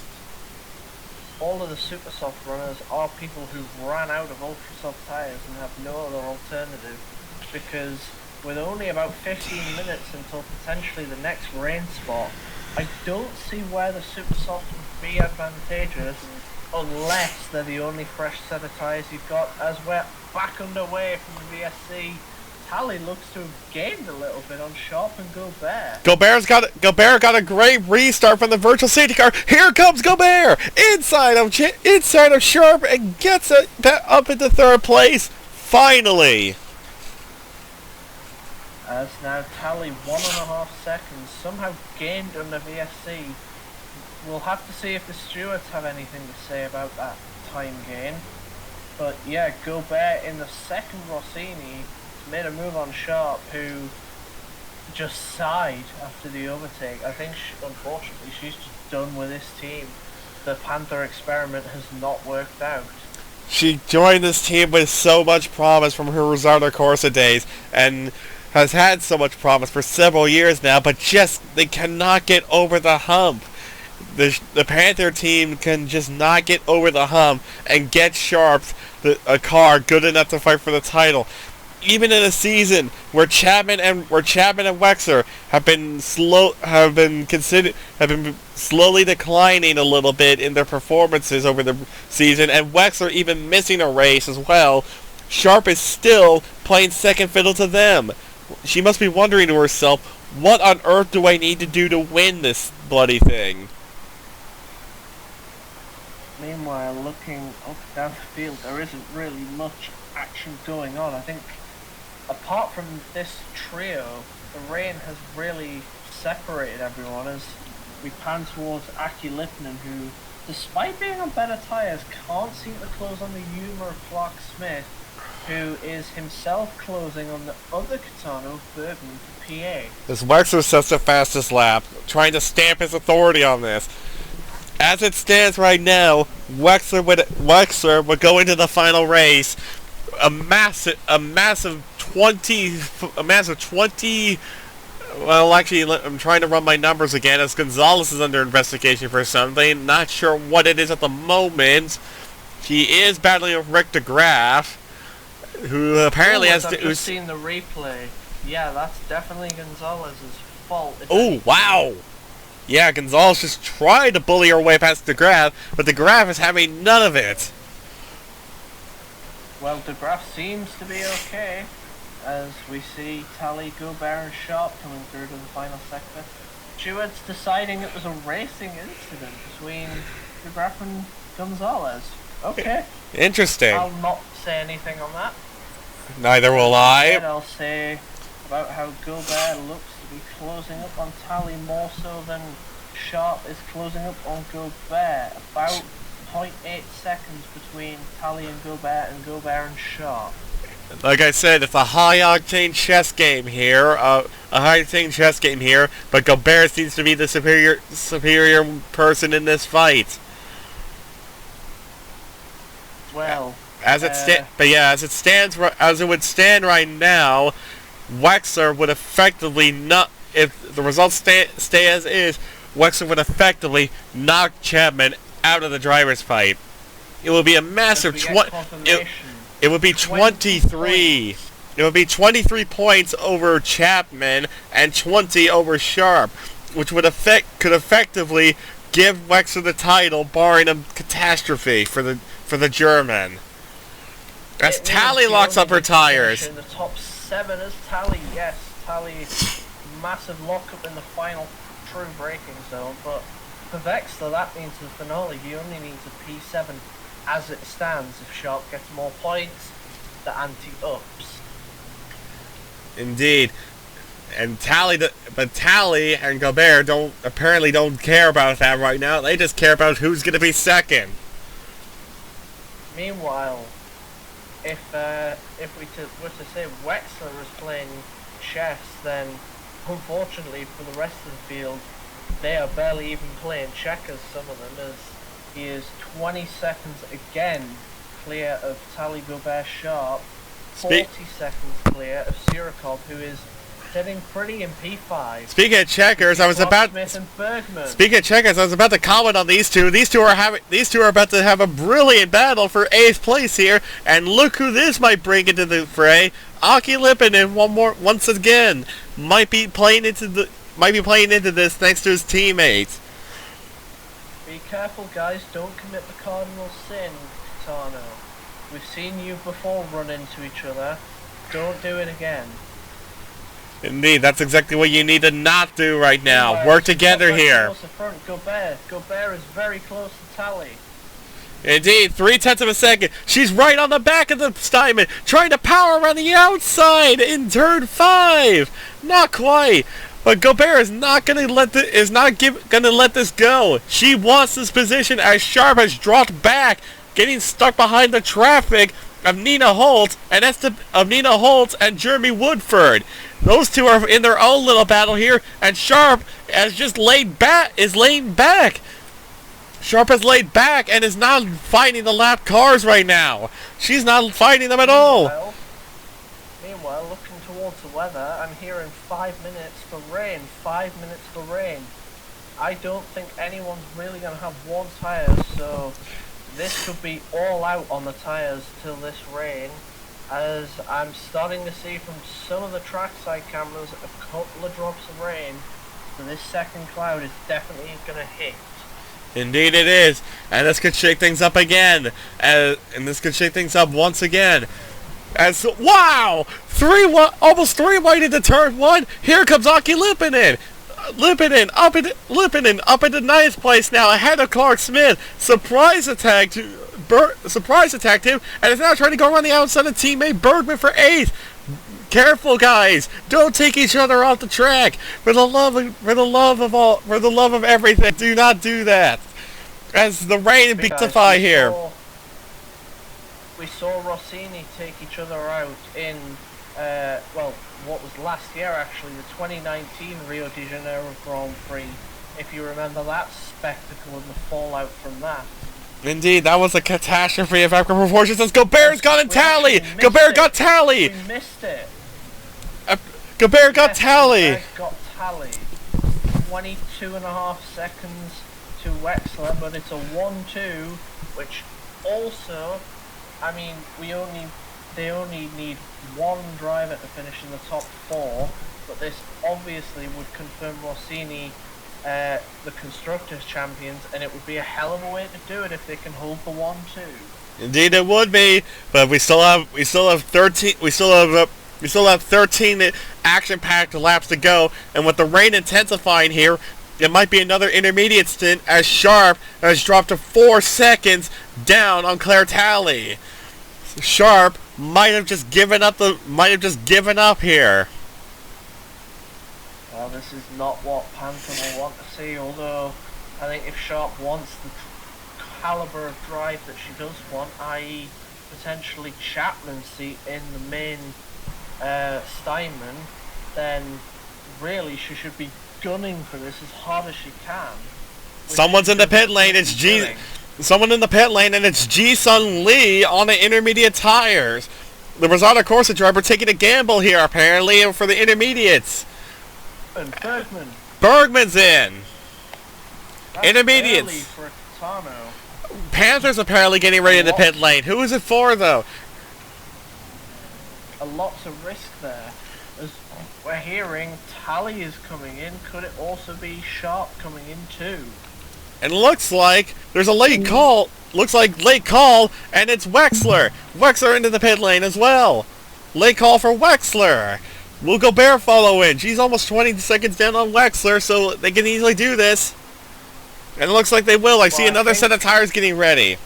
All of the super soft runners are people who ran out of ultra soft tires and have no other alternative, because with only about 15 minutes until potentially the next rain spot, I don't see where the super soft would be advantageous unless they're the only fresh set of tires you've got. As we're back underway from the VSC, Talley looks to have gained a little bit on Sharp and Gobert. Gobert got a great restart from the virtual safety car. Here comes Gobert inside of Sharp and gets it up into third place. Finally. As now Talley 1.5 seconds somehow gained on the VSC. We'll have to see if the stewards have anything to say about that time gain. But yeah, Gobert in the second Rossini made a move on Sharp, who just sighed after the overtake. I think, unfortunately, she's just done with this team. The Panther experiment has not worked out. She joined this team with so much promise from her Rosario Corsa days, and has had so much promise for several years now, but they cannot get over the hump. The Panther team can just not get over the hump and get Sharp a car good enough to fight for the title. Even in a season where Chapman and Wexler have been slowly declining a little bit in their performances over the season, and Wexler even missing a race as well, Sharp is still playing second fiddle to them. She must be wondering to herself, what on earth do I need to do to win this bloody thing? Meanwhile, looking up down the field, there isn't really much action going on. I think apart from this trio, the rain has really separated everyone as we pan towards Aki Lipman, who, despite being on better tyres, can't seem to close on the Yuma of Clark Smith. who is himself closing on the other Kitano, Bergman for PA. This Wexler sets the fastest lap, trying to stamp his authority on this. As it stands right now, Wexler would go into the final race a massive 20. Well, actually, I'm trying to run my numbers again as Gonzalez is under investigation for something. Not sure what it is at the moment. He is battling with Rick DeGraff, who apparently has I've just seen the replay. Yeah, that's definitely Gonzalez's fault. Oh, wow! Yeah, Gonzalez just tried to bully her way past DeGraff, but DeGraff is having none of it. Well, DeGraff seems to be okay, as we see Tally, Gobert and Sharp coming through to the final sector. Stewart's deciding it was a racing incident between DeGraff and Gonzalez. Okay. Interesting. I'll not say anything on that. Neither will I. Instead, I'll say about how Gobert looks to be closing up on Tally more so than Sharp is closing up on Gobert. About 0.8 seconds between Tally and Gobert and Sharp. Like I said, it's a high-octane chess game here. But Gobert seems to be the superior person in this fight. Well, as it would stand right now, Wexler would effectively not. If the results stay as is, Wexler would effectively knock Chapman out of the driver's fight. It would be a massive It would be 23. It would be 23 points over Chapman and 20 over Sharp, which could effectively give Wexler the title, barring a catastrophe for the German. As Tally locks up her tires. In the top 7 is Tally. Yes, Tally, massive lockup in the final true braking zone. But for Wexler, that means the finale. He only needs a P7 as it stands. If Sharp gets more points, the ante ups. Indeed. And Tally and Gobert apparently don't care about that right now. They just care about who's going to be second. Meanwhile, if we were to say Wexler is playing chess, then unfortunately for the rest of the field, they are barely even playing checkers, some of them, as he is 20 seconds again clear of Tally, Gobert, Sharp, 40 seconds clear of Sirikov, who is sitting pretty in P5. Speaking of checkers, I was about to comment on these two. These two are about to have a brilliant battle for 8th place here, and look who this might bring into the fray. Aki Lipinen once again might be playing into this thanks to his teammates. Be careful, guys. Don't commit the cardinal sin, Kitano. We've seen you before run into each other. Don't do it again. Indeed, that's exactly what you need to not do right now. Work together here. Gobert is very close to Tally. Indeed, 0.3 of a second. She's right on the back of the Steinman, trying to power around the outside in turn 5. Not quite. But Gobert is not going to let this go. She wants this position as Sharp has dropped back, getting stuck behind the traffic of Nina Holtz and Jeremy Woodford. Those two are in their own little battle here, and Sharp has just laying back. Sharp has laid back and is not fighting the lap cars right now. She's not fighting them at all. Meanwhile, looking towards the weather, I'm hearing 5 minutes for rain. 5 minutes for rain. I don't think anyone's really going to have warm tires, so this could be all out on the tires till this rain, as I'm starting to see from some of the trackside cameras a couple of drops of rain, so this second cloud is definitely going to hit. Indeed it is, and this could shake things up again, and this could shake things up once again. As wow, almost 3 wide into turn 1. Here comes Aki Lipinen. Lipinen up into 9th place now, ahead of Clark Smith. Surprise attacked him, and is now trying to go around the outside of teammate Bergman for 8th. Careful, guys! Don't take each other off the track. For the love of everything, do not do that. As the rain beatify here. we saw Rossini take each other out in, well, what was last year actually, the 2019 Rio de Janeiro Grand Prix, if you remember that spectacle and the fallout from that. Indeed, that was a catastrophe of epic proportions as Gobert's got a tally! Gobert got tally! We missed it. Gobert got tally! Gobert got tally. 22.5 seconds to Wexler, but it's a 1-2, which also, I mean, they only need one driver to finish in the top 4, but this obviously would confirm Rossini the Constructors Champions, and it would be a hell of a way to do it if they can hold the 1-2. Indeed, it would be, but we still have 13 action-packed laps to go, and with the rain intensifying here, it might be another intermediate stint as Sharp has dropped to 4 seconds down on Claire Talley. Sharp might have just given up here. Well, this is not what Panther will want to see, although I think if Sharp wants the caliber of drive that she does want, i.e. potentially Chapman's seat in the main Steinman, then really she should be gunning for this as hard as she can. Someone's in the pit lane, it's Someone in the pit lane, and it's Ji-Sun Lee on the intermediate tires. The Rosado Corsa driver taking a gamble here, apparently, for the intermediates. And Bergman's in. That's Intermediates. early for Catano. Panther's apparently getting ready in the pit lane. Who is it for, though? A lot of risk there. As we're hearing, Tally is coming in. Could it also be Sharp coming in too? And looks like there's a late call. Looks like late call, and it's Wexler. Wexler into the pit lane as well. Late call for Wexler. Will Gobert follow in? She's almost 20 seconds down on Wexler, so they can easily do this. And it looks like they will. I see another set of tires getting ready.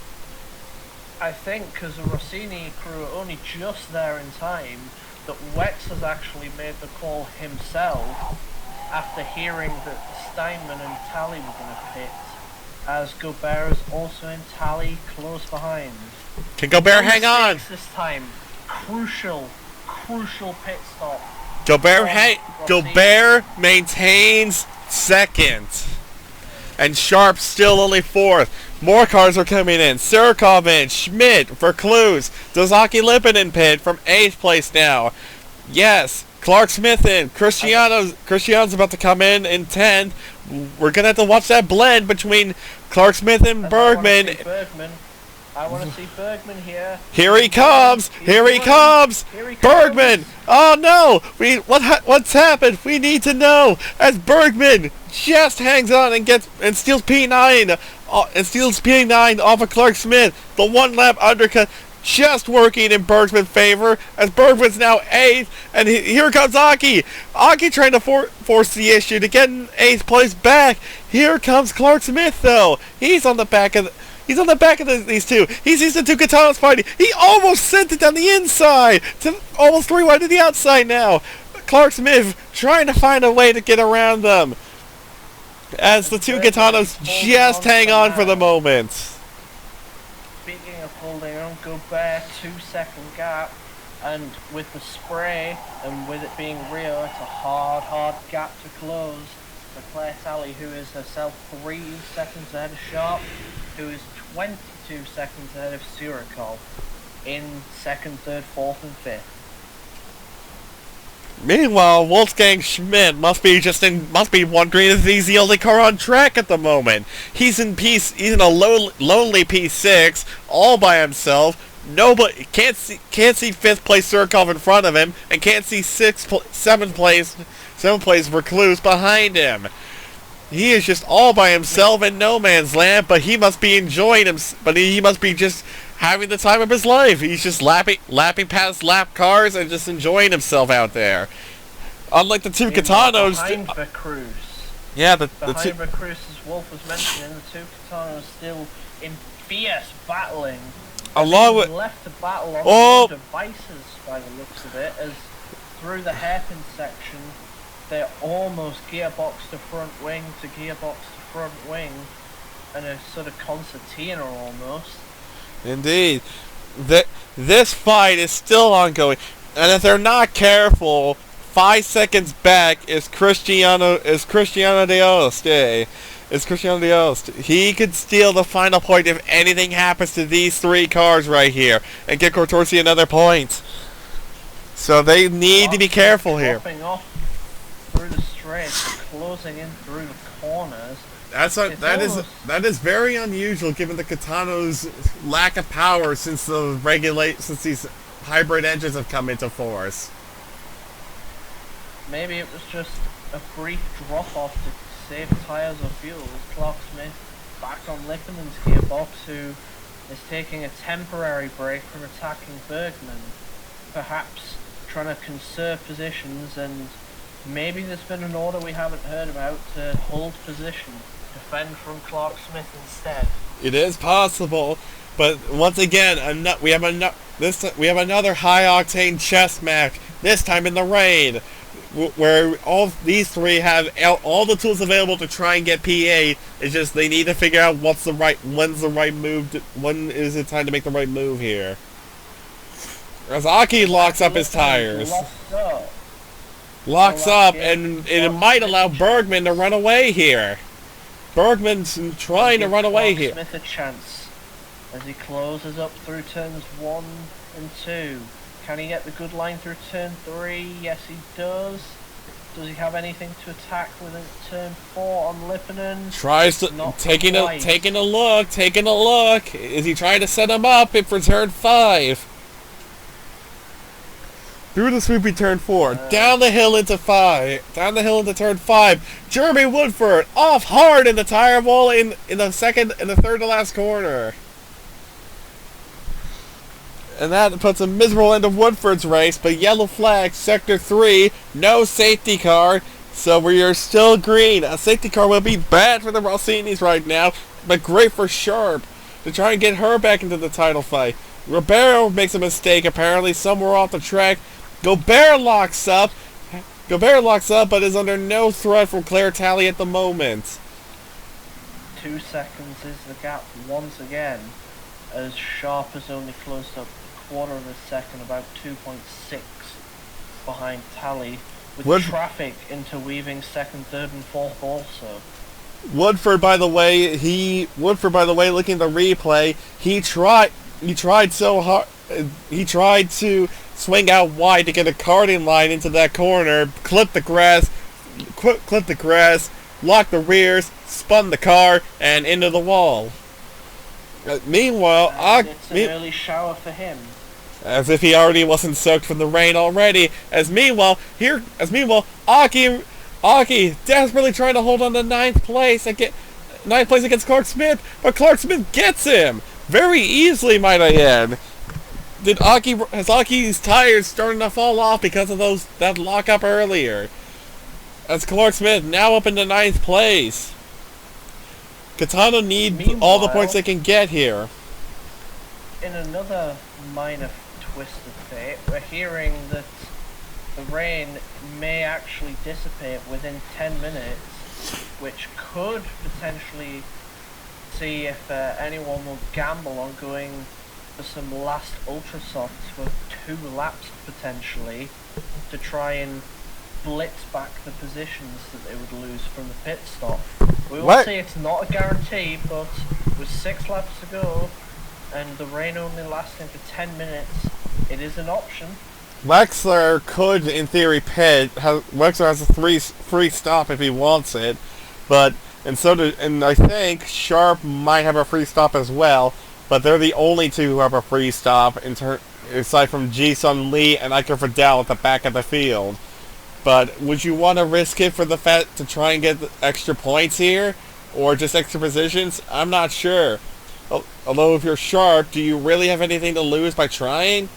I think because the Rossini crew are only just there in time, that Wex has actually made the call himself after hearing that Steinman and Tally were going to pit, as Gobert is also in Tally close behind. Can Gobert hang on? This time, crucial pit stop. Gobert maintains second. And Sharp still only 4th. More cars are coming in. Surikov in, Schmidt, Vercluse, Dozaki Lippin in pit from 8th place now. Yes, Clark Smith in. Cristiano's about to come in 10th. We're going to have to watch that blend between Clark Smith and Bergman. I want to see Bergman here. Here he comes! Bergman! Oh no! What's happened? We need to know! As Bergman just hangs on and steals P9 off of Clark Smith. The 1-lap undercut just working in Bergman's favor, as Bergman's now 8th, and here comes Aki. Aki trying to force the issue to get an 8th place back. Here comes Clark Smith though. He's on the back of these two. He sees the two Katanas fighting. He almost sent it down the inside to almost 3 wide to the outside now. Clark Smith trying to find a way to get around them, as the two Katanas just hang on for the moment. Speaking of holding on, Gobert 2-second gap, and with the spray and with it being Rio, it's a hard gap to close for Claire Talley, who is herself 3 seconds ahead of Sharp, who is 22 seconds ahead of Surikov in 2nd, 3rd, 4th and 5th. Meanwhile, Wolfgang Schmidt must be wondering if he's the only car on track at the moment. He's in a lonely P6 all by himself. Nobody can't see 5th place Surikov in front of him, and can't see 7th place Vercluse behind him. He is just all by himself in no man's land, but he must be enjoying him. But he must be just having the time of his life. He's just lapping past lap cars and just enjoying himself out there. Unlike the two Katanos. Behind Vercruz. Yeah, behind Vercruz, as Wolf was mentioning, the two Katanos still in fierce battling. Along with left to battle on their devices by the looks of it, as through the hairpin section, they're almost gearbox to front wing to gearbox to front wing, and a sort of concertina almost. Indeed. this fight is still ongoing, and if they're not careful, 5 seconds back is Cristiano Dios. Is Cristiano Dios. He could steal the final point if anything happens to these 3 cars right here and get Cortorsi another point. So they need to be careful here. Dropping off through the straight, closing in through the corners. That is very unusual given the Katano's lack of power since these hybrid engines have come into force. Maybe it was just a brief drop off to save tyres or fuel. Clark Smith back on Lippenen's gearbox, who is taking a temporary break from attacking Bergman, perhaps trying to conserve positions, and maybe there's been an order we haven't heard about to hold position. Defend from Clark Smith instead. It is possible, but once again, we have another high-octane chess match. This time in the rain, where all these 3 have all the tools available to try and get PA. It's just they need to figure out when is it time to make the right move here. As Aki locks up his tires. Locks up, and it might allow Bergman to run away here. Bergman's trying to run away here. Smith a chance as he closes up through turns 1 and 2. Can he get the good line through turn 3? Yes, he does. Does he have anything to attack within turn 4 on Lippinen? Tries to taking a look. Is he trying to set him up for turn 5? Through the swoopy turn 4, down the hill into turn 5. Jeremy Woodford off hard in the tire wall in the third to last corner. And that puts a miserable end of Woodford's race, but yellow flag, sector 3, no safety car, so we are still green. A safety car will be bad for the Rossinis right now, but great for Sharp to try and get her back into the title fight. Ribeiro makes a mistake apparently somewhere off the track. Gobert locks up, but is under no threat from Claire Talley at the moment. 2 seconds is the gap once again, as Sharp has only closed up a quarter of a second, about 2.6 behind Talley, with traffic interweaving second, third, and fourth also. Woodford, by the way, looking at the replay, he tried so hard. He tried to swing out wide to get a karting line into that corner, clip the grass, lock the rears, spun the car, and into the wall. Meanwhile, it's an early shower for him. As if he already wasn't soaked from the rain already. Meanwhile, Aki desperately trying to hold on to 9th place against Clark Smith, but Clark Smith gets him very easily, might I add. Has Aki's tires starting to fall off because of that lockup earlier? As Clark Smith now up into 9th place. Katana need all the points they can get here. In another minor twist of fate, we're hearing that the rain may actually dissipate within 10 minutes, which could potentially see if anyone will gamble on going for some last ultra softs for 2 laps potentially, to try and blitz back the positions that they would lose from the pit stop. We will see it's not a guarantee, but with 6 laps to go and the rain only lasting for 10 minutes, it is an option. Wexler could, in theory, pit. Wexler has a free stop if he wants it, and I think Sharp might have a free stop as well. But they're the only 2 who have a free stop, aside from Ji-Sun Lee and Iker Vidal at the back of the field. But would you want to risk it for the fact to try and get extra points here? Or just extra positions? I'm not sure. Although if you're Sharp, do you really have anything to lose by trying?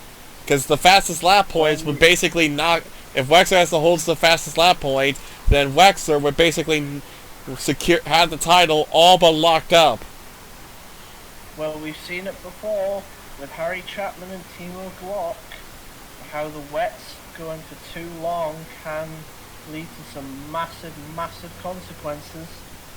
Because the fastest lap points would basically not... If Wexler has to hold the fastest lap point, then Wexler would basically have the title all but locked up. Well, we've seen it before with Harry Chapman and Timo Glock, how the wets going for too long can lead to some massive consequences.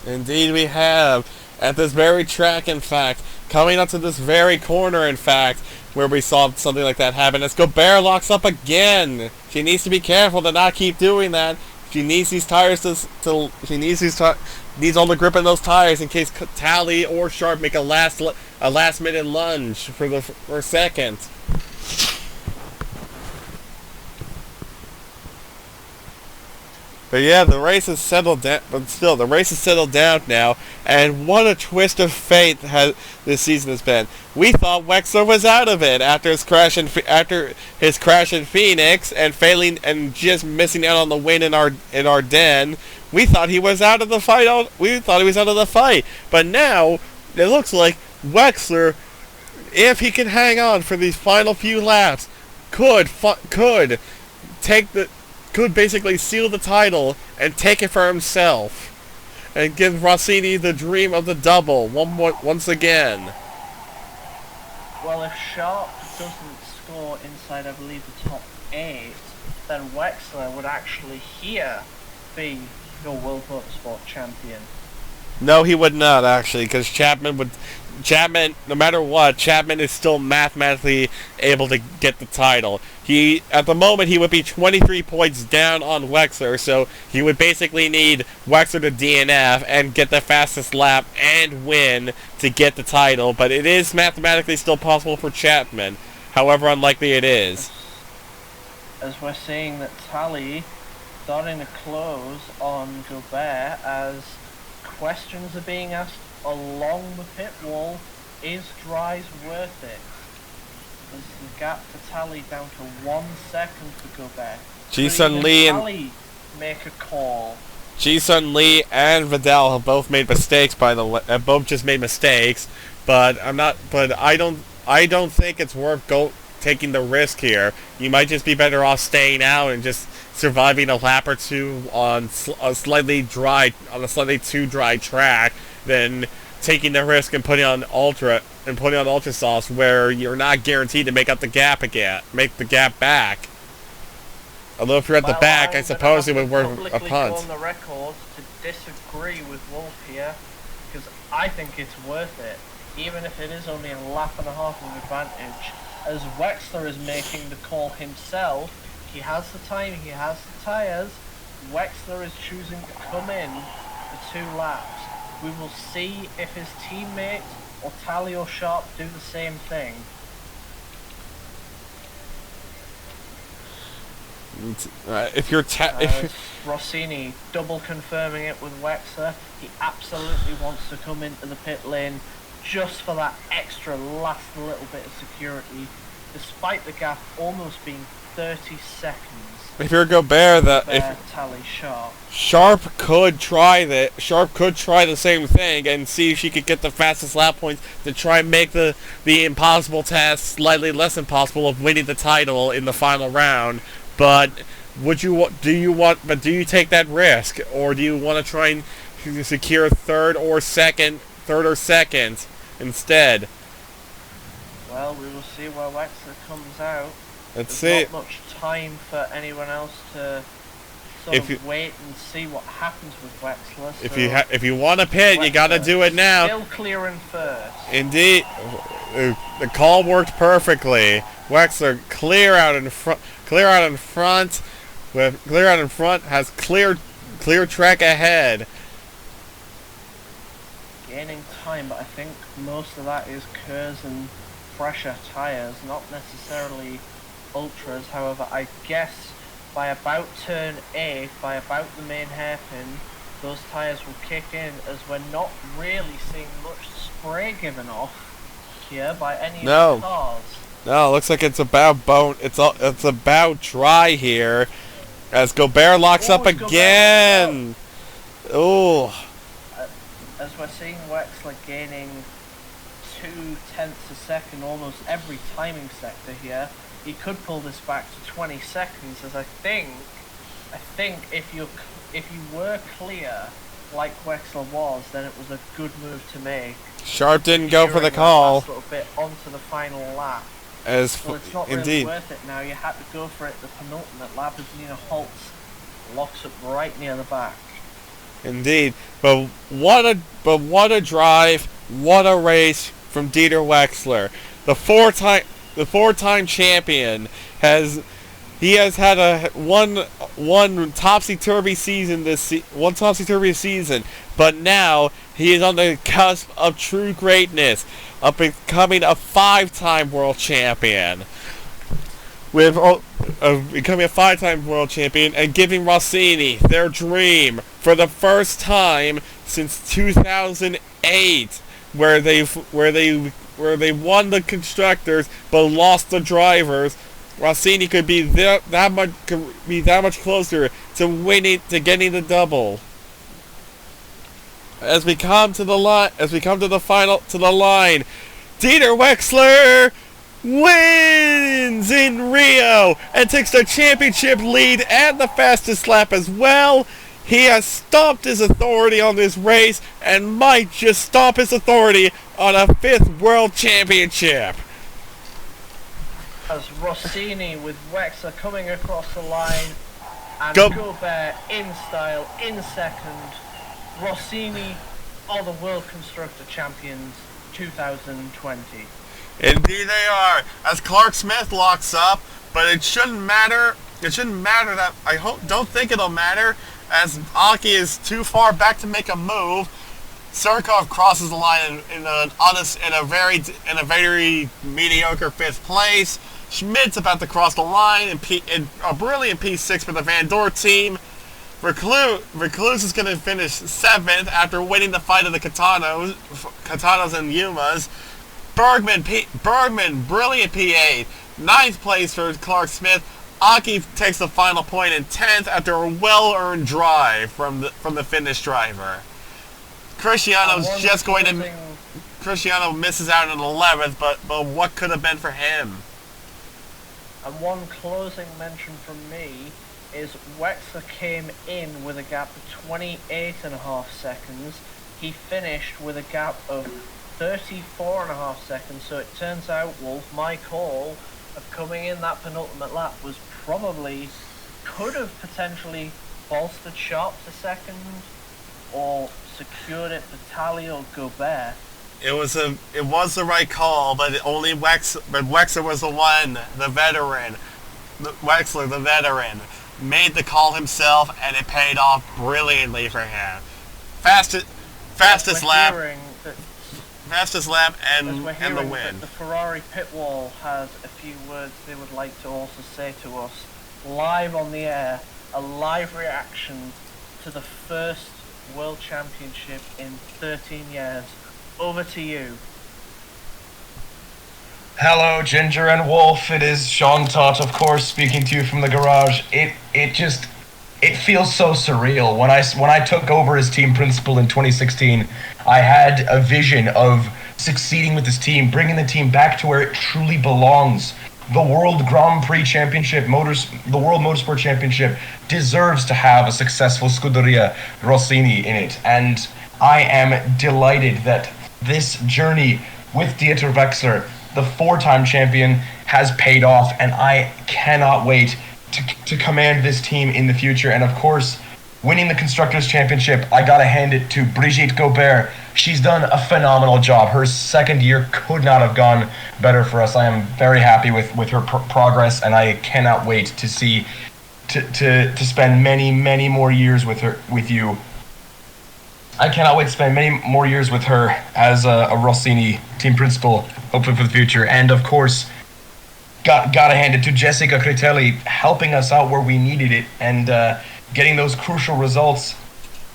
Indeed we have. At this very track, in fact. Coming up to this very corner, in fact, where we saw something like that happen. As Gobert locks up again. She needs to be careful to not keep doing that. She needs these tires needs all the grip in those tires in case Tally or Sharp make a last minute lunge for second. But yeah, the race is settled down. But still, the race is settled down now. And what a twist of fate this season has been. We thought Wexler was out of it after his crash in Phoenix and failing and just missing out on the win in Ardennes. We thought he was out of the fight. But now it looks like Wexler, if he can hang on for these final few laps, could basically seal the title and take it for himself and give Rossini the dream of the double once again. Well, if Sharp doesn't score inside, I believe, the top 8, then Wexler would actually here be your World Motorsport champion. No, he would not, actually, because Chapman, no matter what, Chapman is still mathematically able to get the title. At the moment, he would be 23 points down on Wexler, so he would basically need Wexler to DNF and get the fastest lap and win to get the title, but it is mathematically still possible for Chapman, however unlikely it is. As we're seeing that Tally starting to close on Gobert as questions are being asked along the pit wall. Is dries worth it? Is the gap to Tally down to 1 second for Gobert? Ji-Sun Lee and Tally make a call. Ji-Sun Lee and Vidal have both made mistakes, by the way. Both just made mistakes, but I don't think it's worth taking the risk here. You might just be better off staying out and just surviving a lap or two on a slightly too dry track than taking the risk and putting on ultra sauce where you're not guaranteed to make the gap back. Although if you're at the back, I suppose it would work a punt. On the record to disagree with Wolf here, because I think it's worth it, even if it is only a lap and a half of advantage. As Wexler is making the call himself, he has the time, he has the tyres. Wexler is choosing to come in for 2 laps. We will see if his teammate or Tally or Sharp do the same thing. Rossini double confirming it with Wexler. He absolutely wants to come into the pit lane just for that extra last little bit of security, despite the gap almost being 30 seconds. If you're Gobert, Tally Sharp could try the same thing and see if she could get the fastest lap points to try and make the impossible task slightly less impossible of winning the title in the final round. But do you take that risk, or do you want to try and secure third or second instead? Well, we will see where Wexler comes out. There's not much time for anyone else to wait and see what happens with Wexler. So if you want to pit, Wexler, you got to do it now. Still clearing first. Indeed, the call worked perfectly. Wexler clear out in front. Has clear track ahead. Gaining time, but I think most of that is Kerrs and fresher tyres, not necessarily ultras. However, I guess by about turn 8, by about the main hairpin, those tyres will kick in, as we're not really seeing much spray given off here by any of the cars. No, it looks like it's about dry here, as Gobert locks up again. Oh. As we're seeing Wexler gaining 0.2 a second almost every timing sector here, he could pull this back to 20 seconds. As I think if you were clear like Wexler was, then it was a good move to make. Sharp didn't go for the call. Last little bit onto the final lap. So it's not really worth it now. You had to go for it. The penultimate lap as Nina Holtz locks up right near the back. Indeed, but what a drive, what a race from Dieter Wexler, the four-time champion has had a one topsy-turvy season but now he is on the cusp of true greatness, of becoming a five-time world champion. Becoming a five-time world champion and giving Rossini their dream for the first time since 2008, where they won the constructors but lost the drivers. Rossini could be that much closer to getting the double. As we come to the line, Dieter Wexler wins in Rio and takes the championship lead and the fastest lap as well. He has stomped his authority on this race and might just stomp his authority on a fifth world championship. As Rossini with Wexler coming across the line and Gobert in style in second. Rossini are the World Constructor Champions 2020. Indeed they are, as Clark Smith locks up, but it shouldn't matter. It shouldn't matter that don't think it'll matter, as Aki is too far back to make a move. Surkov crosses the line in a very mediocre fifth place. Schmidt's about to cross the line in a brilliant P6 for the Van Dort team. Recluse is going to finish 7th after winning the fight of the Katanos and Yumas. Bergman, brilliant P8. 9th place for Clark Smith. Aki takes the final point in 10th after a well-earned drive from the Finnish driver. Cristiano misses out in 11th, but what could have been for him? And one closing mention from me is Wexler came in with a gap of 28.5 seconds. He finished with a gap of 34.5 seconds. So it turns out, Wolf, my call of coming in that penultimate lap could have potentially bolstered Sharp to second or secured it for Tally or Gobert. It was the right call, but Wexler was the one, the veteran. Wexler, the veteran, made the call himself, and it paid off brilliantly for him. Fastest lap and the win. The Ferrari pit wall has a few words they would like to also say to us live on the air. A live reaction to the first World Championship in 13 years. Over to you. Hello, Ginger and Wolf. It is Sean Todt, of course, speaking to you from the garage. It feels so surreal. When I took over as team principal in 2016, I had a vision of succeeding with this team, bringing the team back to where it truly belongs. The World Grand Prix Championship, the World Motorsport Championship, deserves to have a successful Scuderia Rossini in it, and I am delighted that this journey with Dieter Wexler, the 4-time champion, has paid off, and I cannot wait to command this team in the future. And of course, winning the Constructors' Championship, I gotta hand it to Brigitte Gobert. She's done a phenomenal job. Her second year could not have gone better for us. I am very happy with her progress, and I cannot wait to see to spend many more years with you. I cannot wait to spend many more years with her as a Rossini team principal, hopefully for the future. And of course, gotta hand it to Jessica Critelli, helping us out where we needed it and getting those crucial results.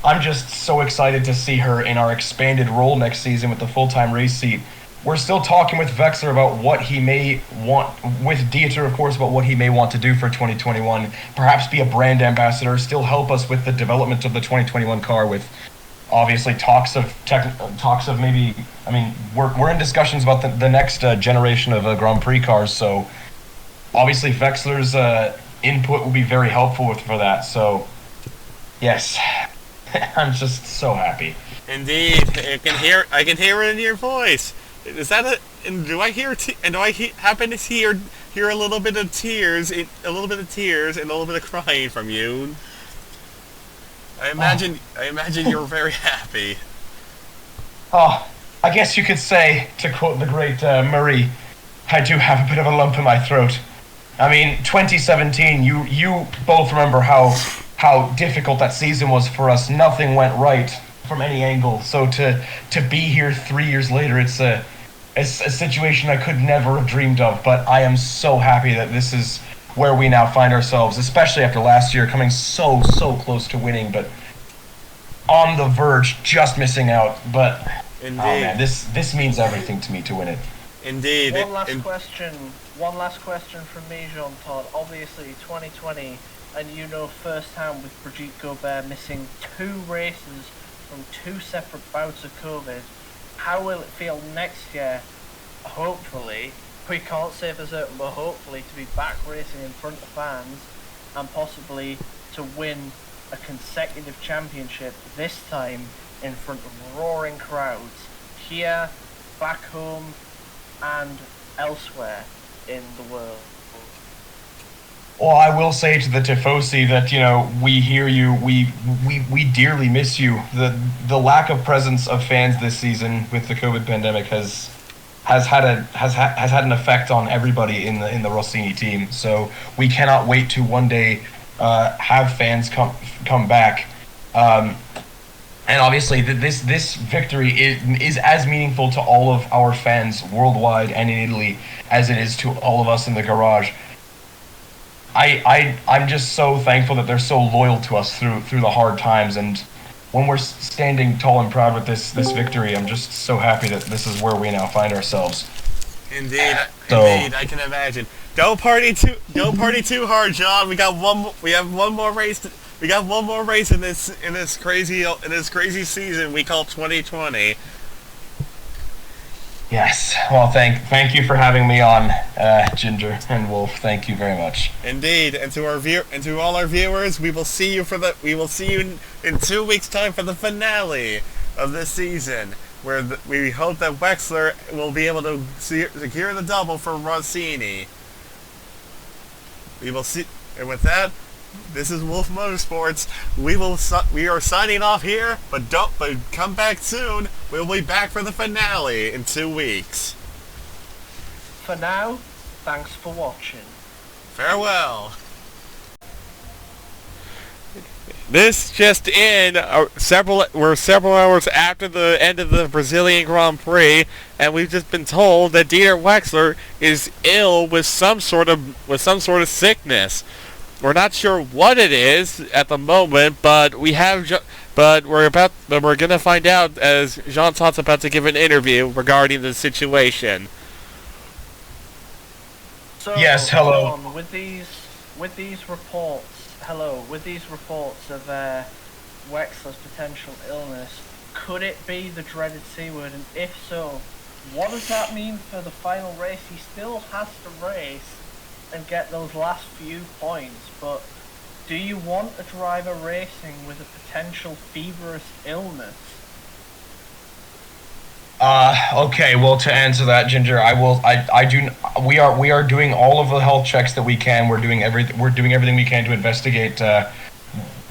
I'm just so excited to see her in our expanded role next season with the full-time race seat. We're still talking with Wexler about what he may want, with Dieter, of course, about what he may want to do for 2021. Perhaps be a brand ambassador, still help us with the development of the 2021 car with obviously talks of maybe, I mean, we're in discussions about the next generation of Grand Prix cars, so obviously Wexler's input will be very helpful for that. So yes, I'm just so happy. Indeed, I can hear it in your voice. Is that do I happen to hear a little bit of tears, and a little bit of crying from you? I imagine you were very happy. Oh, I guess you could say, to quote the great Murray, I do have a bit of a lump in my throat. I mean, 2017, you both remember how difficult that season was for us. Nothing went right from any angle. So to be here 3 years later, it's a situation I could never have dreamed of. But I am so happy that this is where we now find ourselves, especially after last year coming so close to winning, but on the verge, just missing out. But Indeed. oh man, this means everything to me to win it. Indeed. One last question from me, Jean Todt. Obviously, 2020, and you know firsthand with Brigitte Gobert missing 2 races from 2 separate bouts of COVID. How will it feel next year? Hopefully, we can't say for certain, but hopefully to be back racing in front of fans and possibly to win a consecutive championship, this time in front of roaring crowds here, back home, and elsewhere in the world. Well, I will say to the Tifosi that, you know, we hear you, we dearly miss you. The lack of presence of fans this season with the COVID pandemic has had an effect on everybody in the Rossini team. So we cannot wait to one day have fans come back. And obviously, this victory is as meaningful to all of our fans worldwide and in Italy as it is to all of us in the garage. I'm just so thankful that they're so loyal to us through the hard times, and when we're standing tall and proud with this victory, I'm just so happy that this is where we now find ourselves. Indeed, So- indeed, I can imagine. Don't party too hard, John. We have one more race. We got one more race in this crazy season we call 2020. Yes. Well, thank you for having me on, Ginger and Wolf. Thank you very much. Indeed, and to all our viewers, we will see you in 2 weeks' time for the finale of this season, where we hope that Wexler will be able to secure the double for Rossini. We will see, and with that, this is Wolf Motorsports. We are signing off here, but come back soon. We'll be back for the finale in 2 weeks. For now, thanks for watching. Farewell. This just in, we're several hours after the end of the Brazilian Grand Prix, and we've just been told that Dieter Wexler is ill with some sort of sickness. We're not sure what it is at the moment, but we're gonna find out as Jean Todt's about to give an interview regarding the situation. So, Yes, hello. John, with these reports of Wexler's potential illness, could it be the dreaded C word? And if so, what does that mean for the final race? He still has to race and get those last few points, but do you want a driver racing with a potential feverish illness? Okay, well, to answer that, Ginger, we are doing all of the health checks that we can. We're doing everything we can to investigate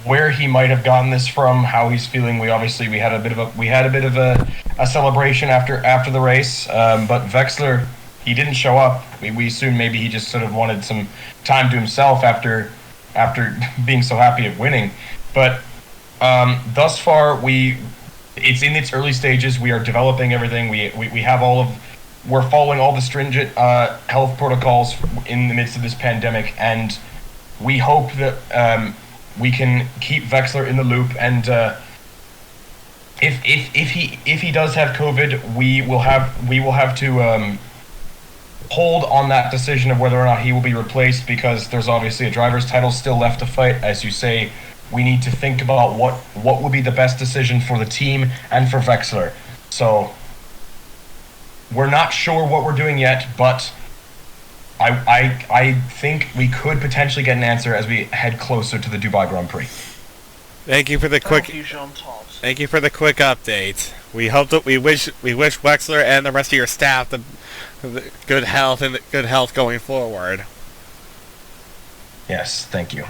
where he might have gotten this from, how he's feeling. We had a bit of a celebration after the race, but Wexler, he didn't show up. We assumed maybe he just sort of wanted some time to himself after being so happy at winning. But thus far, it's in its early stages. We are developing everything. We're following all the stringent health protocols in the midst of this pandemic, and we hope that we can keep Wexler in the loop. And if he does have COVID, we will have to hold on that decision of whether or not he will be replaced, because there's obviously a driver's title still left to fight. As you say, we need to think about what would be the best decision for the team and for Wexler. So we're not sure what we're doing yet, but I think we could potentially get an answer as we head closer to the Dubai Grand Prix. Thank you for the quick update. We hope that we wish Wexler and the rest of your staff the good health going forward. Yes, thank you.